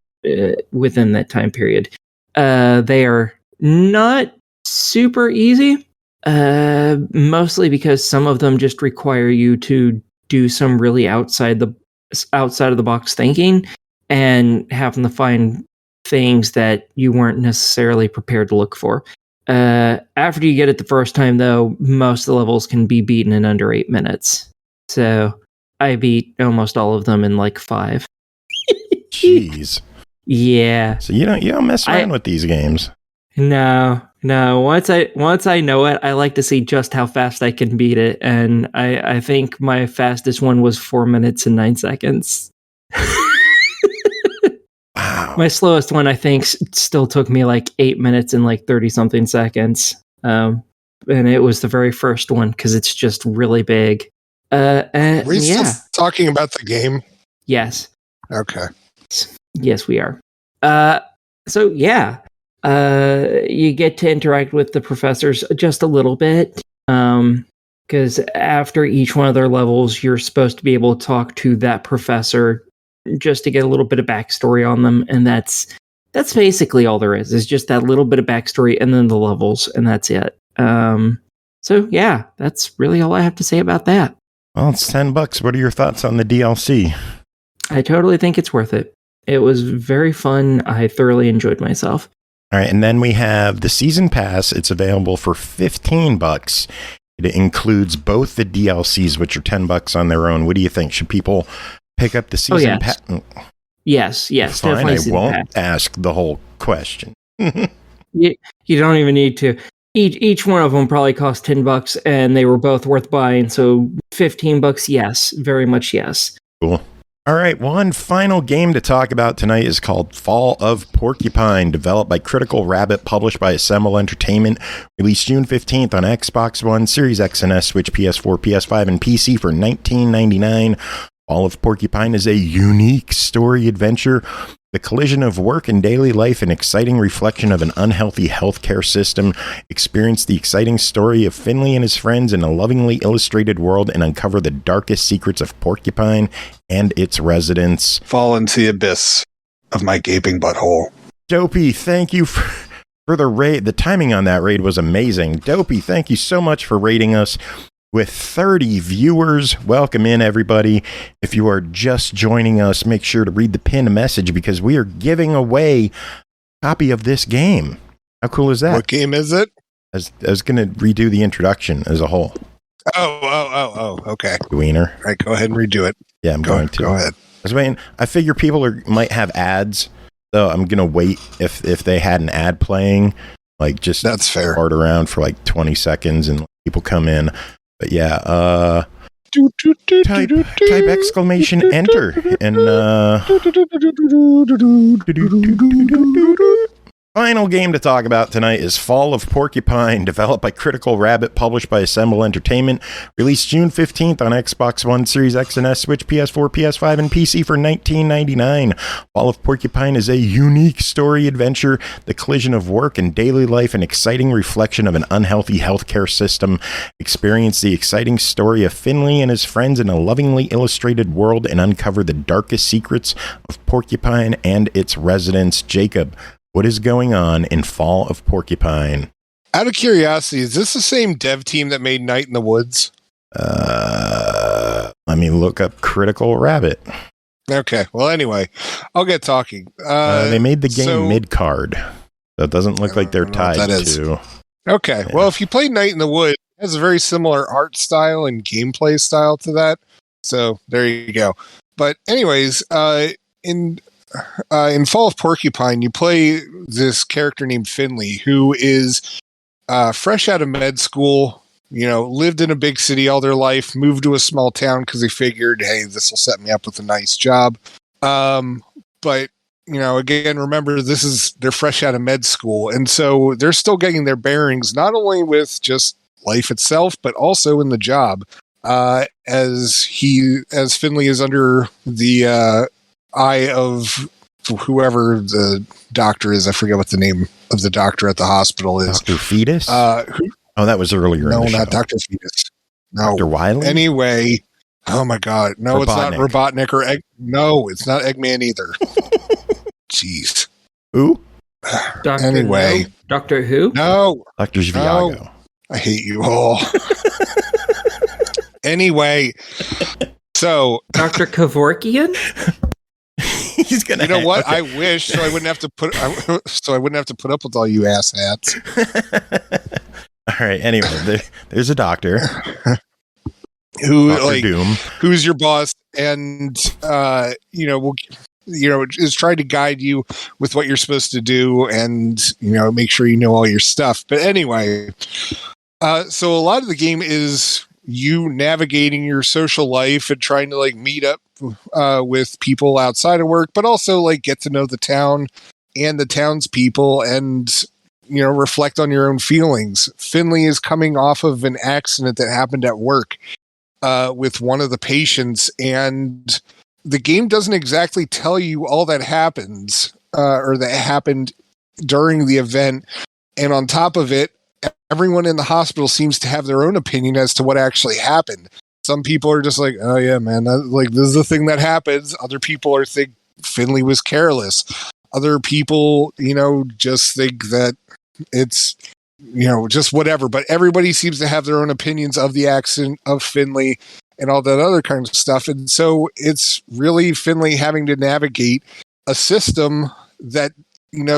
within that time period. They are not super easy, mostly because some of them just require you to do some really outside of the box thinking and having to find things that you weren't necessarily prepared to look for. After you get it the first time, though, most of the levels can be beaten in under 8 minutes. So I beat almost all of them in like 5. Jeez. Yeah. So you don't mess around with these games. No. Once I know it, I like to see just how fast I can beat it, and I think my fastest one was 4 minutes and 9 seconds. Wow. My slowest one, I think, still took me like 8 minutes and like 30-something seconds. And it was the very first one because it's just really big. Are we still talking about the game? Yes. Okay. Yes, we are. So yeah, you get to interact with the professors just a little bit. Because after each one of their levels, you're supposed to be able to talk to that professor just to get a little bit of backstory on them, and that's basically all there is just that little bit of backstory and then the levels, and that's it. So yeah, that's really all I have to say about that. Well, it's $10. What are your thoughts on the DLC? I totally think it's worth it. It was very fun. I thoroughly enjoyed myself. All right, and then we have the Season Pass. It's available for $15. It includes both the DLCs, which are $10 on their own. What do you think? Should people pick up the Season Pass? Yes, fine, definitely. I won't ask the whole question. You don't even need to. Each one of them probably cost $10, and they were both worth buying. So $15, yes, very much yes. Cool. All right, one final game to talk about tonight is called Fall of Porcupine, developed by Critical Rabbit, published by SML Entertainment, released June 15th on Xbox One, Series X and S, Switch, PS4, PS5, and PC for $19.99. Fall of Porcupine is a unique story adventure, the collision of work and daily life, an exciting reflection of an unhealthy healthcare system. Experience the exciting story of Finley and his friends in a lovingly illustrated world and uncover the darkest secrets of Porcupine and its residents. Fall into the abyss of my gaping butthole. Dopey, thank you for the raid. The timing on that raid was amazing. Dopey, thank you so much for raiding us. With 30 viewers, welcome in everybody. If you are just joining us, make sure to read the pinned message because we are giving away a copy of this game. How cool is that? What game is it? I was going to redo the introduction as a whole. Oh, okay. Wiener. All right, go ahead and redo it. Yeah, I'm going to. Go ahead. I was waiting. I figure people might have ads, so I'm going to wait if they had an ad playing, like just that's fair. Fart around for like 20 seconds and people come in. But yeah, type exclamation enter and Final game to talk about tonight is Fall of Porcupine, developed by Critical Rabbit, published by SML Entertainment, released June 15th on Xbox One, Series X and S, Switch, PS4, PS5, and PC for $19.99. Fall of Porcupine is a unique story adventure, the collision of work and daily life, an exciting reflection of an unhealthy healthcare system. Experience the exciting story of Finley and his friends in a lovingly illustrated world and uncover the darkest secrets of Porcupine and its residents. Jacob, what is going on in Fall of Porcupine? Out of curiosity, is this the same dev team that made Night in the Woods? Let me look up Critical Rabbit. Okay. Well, anyway, I'll get talking. They made the game mid-card, so it doesn't look like they're tied to. Okay. Yeah. Well, if you play Night in the Woods, it has a very similar art style and gameplay style to that. So there you go. But anyways, in Fall of Porcupine, you play this character named Finley, who is fresh out of med school, lived in a big city all their life, moved to a small town because they figured, hey, this will set me up with a nice job. But, again, remember, they're fresh out of med school. And so they're still getting their bearings, not only with just life itself, but also in the job. As Finley is under the eye of whoever the doctor is. I forget what the name of the doctor at the hospital is. Dr. Fetus? That was earlier. No, in the not show. Dr. Fetus. No. Dr. Wiley? Anyway. Oh my God. No, It's not Robotnik or No, it's not Eggman either. Jeez. Who? Anyway. No. Doctor who? No. Dr. Zviago. No. I hate you all. Anyway. So. Dr. Kevorkian? He's gonna. You know what? Okay. I wish so I wouldn't have to put up with all you ass hats. All right. Anyway, there's a doctor who Dr. Doom, who's your boss, and is trying to guide you with what you're supposed to do, and make sure you know all your stuff. But anyway, so a lot of the game is you navigating your social life and trying to meet up with people outside of work, but also get to know the town and the townspeople and reflect on your own feelings. Finley is coming off of an accident that happened at work with one of the patients, and the game doesn't exactly tell you all that happens or that happened during the event. And on top of it, everyone in the hospital seems to have their own opinion as to what actually happened. Some people are just like, oh yeah, man, this is the thing that happens. Other people think Finley was careless. Other people, just think that it's, just whatever. But everybody seems to have their own opinions of the accident, of Finley, and all that other kind of stuff. And so it's really Finley having to navigate a system that,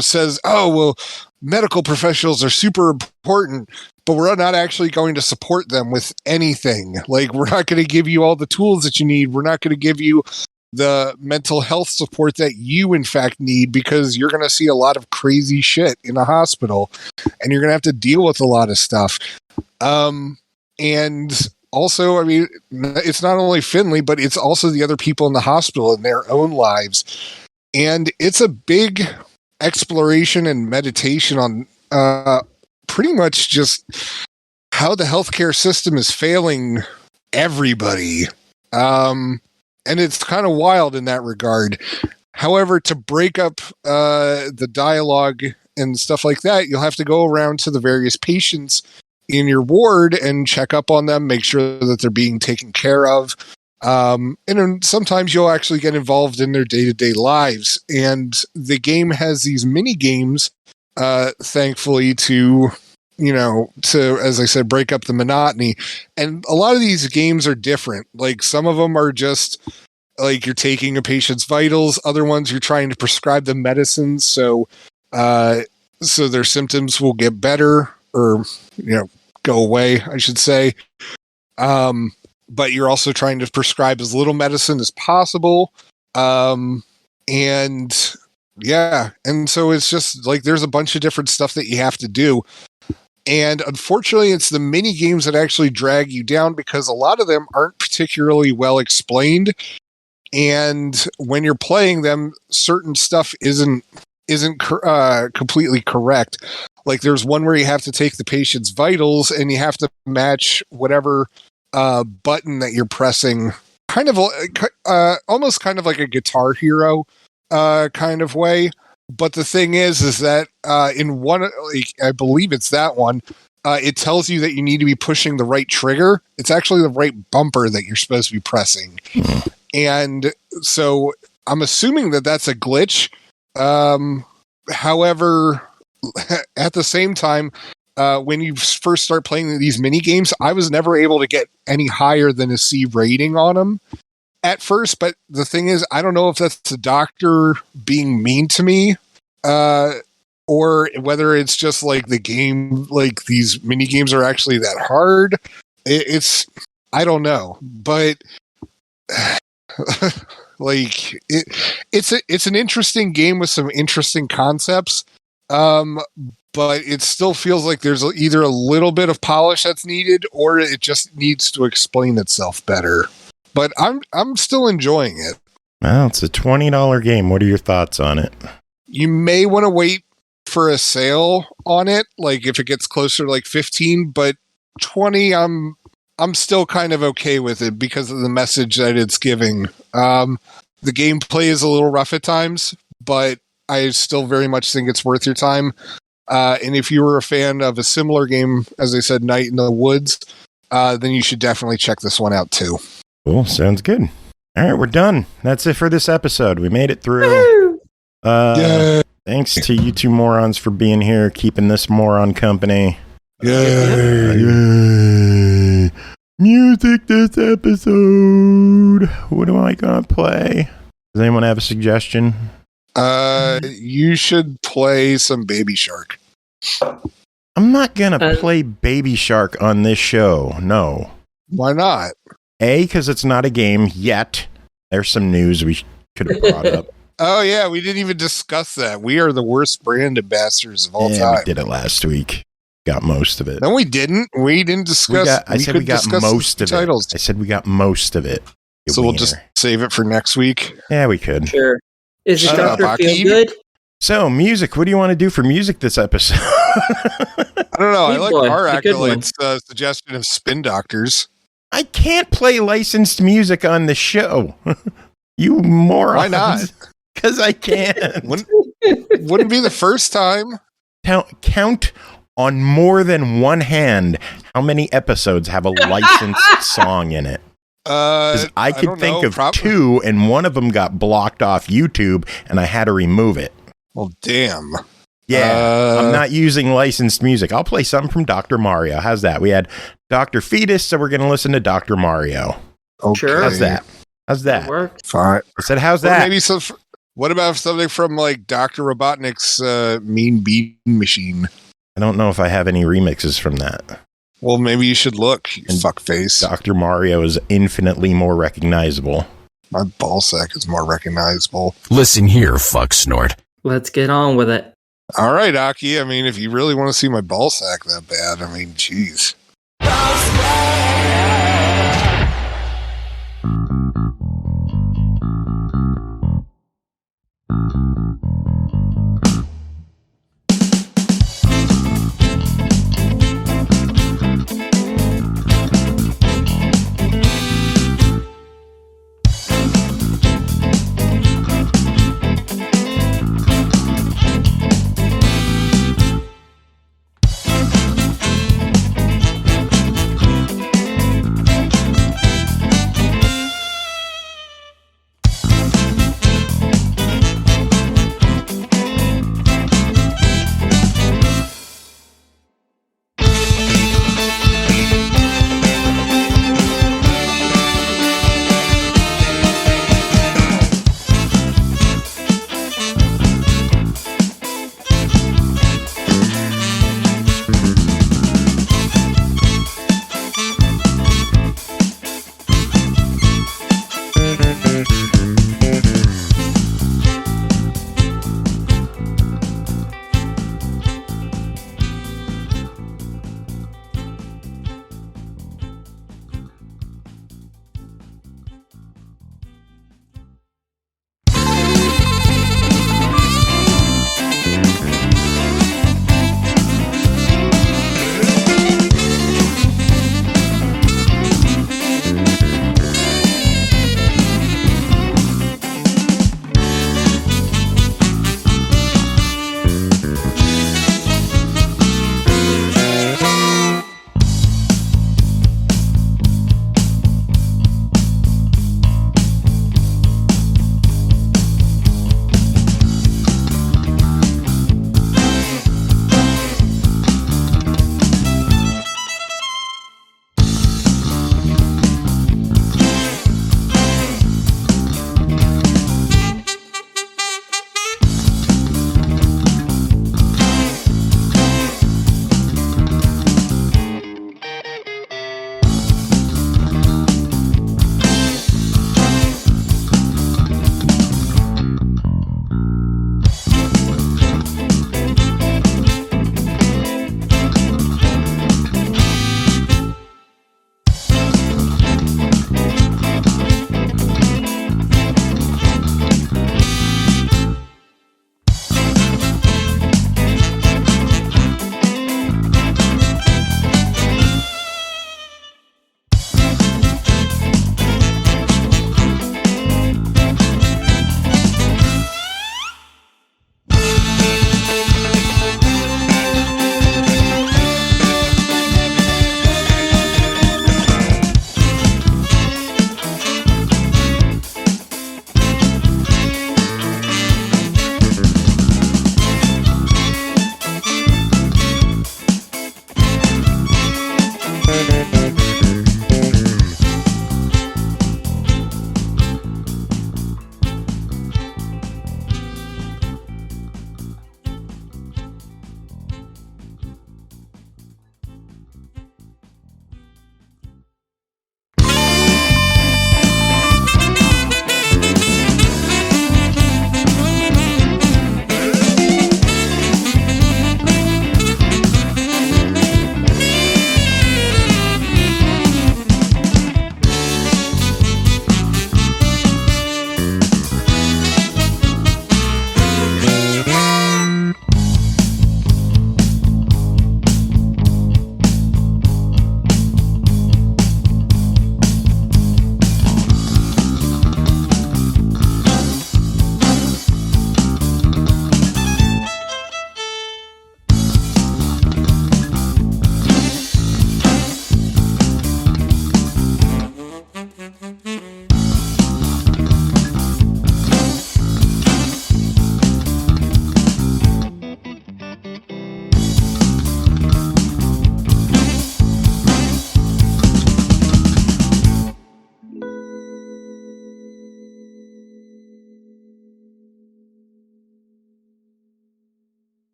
says, oh, well, medical professionals are super important, but we're not actually going to support them with anything. We're not going to give you all the tools that you need. We're not going to give you the mental health support that you, in fact, need, because you're going to see a lot of crazy shit in a hospital, and you're going to have to deal with a lot of stuff. And also, I mean, it's not only Finley, but it's also the other people in the hospital in their own lives. And it's a big exploration and meditation on pretty much just how the healthcare system is failing everybody. And it's kind of wild in that regard. However, to break up the dialogue and stuff like that, you'll have to go around to the various patients in your ward and check up on them, make sure that they're being taken care of. And then sometimes you'll actually get involved in their day-to-day lives. And the game has these mini games, thankfully, to, as I said, break up the monotony. And a lot of these games are different. Some of them are just you're taking a patient's vitals. Other ones you're trying to prescribe them medicines so their symptoms will get better or, go away, I should say. But you're also trying to prescribe as little medicine as possible. And so it's just there's a bunch of different stuff that you have to do. And unfortunately, it's the mini games that actually drag you down because a lot of them aren't particularly well explained. And when you're playing them, certain stuff isn't isn't completely correct. Like there's one where you have to take the patient's vitals and you have to match whatever button that you're pressing, kind of almost kind of like a Guitar Hero kind of way. But the thing is that in one, like, I believe it's that one, it tells you that you need to be pushing the right trigger. It's actually the right bumper that you're supposed to be pressing. And so I'm assuming that that's a glitch. However, at the same time, when you first start playing these mini games, I was never able to get any higher than a C rating on them at first. But the thing is, I don't know if that's the doctor being mean to me, or whether it's just like the game, like these mini games are actually that hard. I don't know, but like it's an interesting game with some interesting concepts. But it still feels like there's either a little bit of polish that's needed, or it just needs to explain itself better. But I'm still enjoying it. Well, it's a $20 game. What are your thoughts on it? You may want to wait for a sale on it, like if it gets closer to like 15, but 20, I'm still kind of okay with it because of the message that it's giving. The gameplay is a little rough at times, but I still very much think it's worth your time. And if you were a fan of a similar game, as I said, Night in the Woods, then you should definitely check this one out too. Cool. Sounds good. All right, we're done. That's it for this episode. We made it through. Thanks to you two morons for being here, keeping this moron company. Yay. Music this episode. What am I going to play? Does anyone have a suggestion? You should play some Baby Shark. I'm not going to play Baby Shark on this show. No. Why not? A, because it's not a game yet. There's some news we could have brought up. Oh, yeah, we didn't even discuss that. We are the worst brand ambassadors of all time. We did it last week. Got most of it. No, we didn't. We didn't discuss. I said we got most of titles. it. I said we got most of it. So we'll just save it for next week. Yeah, we could. Sure. Is the doctor feel good? So, music. What do you want to do for music this episode? I don't know. I like our accolades suggestion of Spin Doctors. I can't play licensed music on the show. You morons. Why not? Because I can't. Wouldn't be the first time. Count on more than one hand how many episodes have a licensed song in it. Because I could think of two, and one of them got blocked off YouTube, and I had to remove it. Well, damn. Yeah, I'm not using licensed music. I'll play something from Dr. Mario. How's that? We had Dr. Fetus, so we're going to listen to Dr. Mario. Okay. Sure. How's that? How's that? Fine. I said, how's that? Maybe some. What about something from like Dr. Robotnik's Mean Beating Machine? I don't know if I have any remixes from that. Well, maybe you should look, you fuckface. Dr. Mario is infinitely more recognizable. My ballsack is more recognizable. Listen here, fuck snort. Let's get on with it. All right, Aki. I mean, if you really want to see my ballsack that bad, I mean, jeez.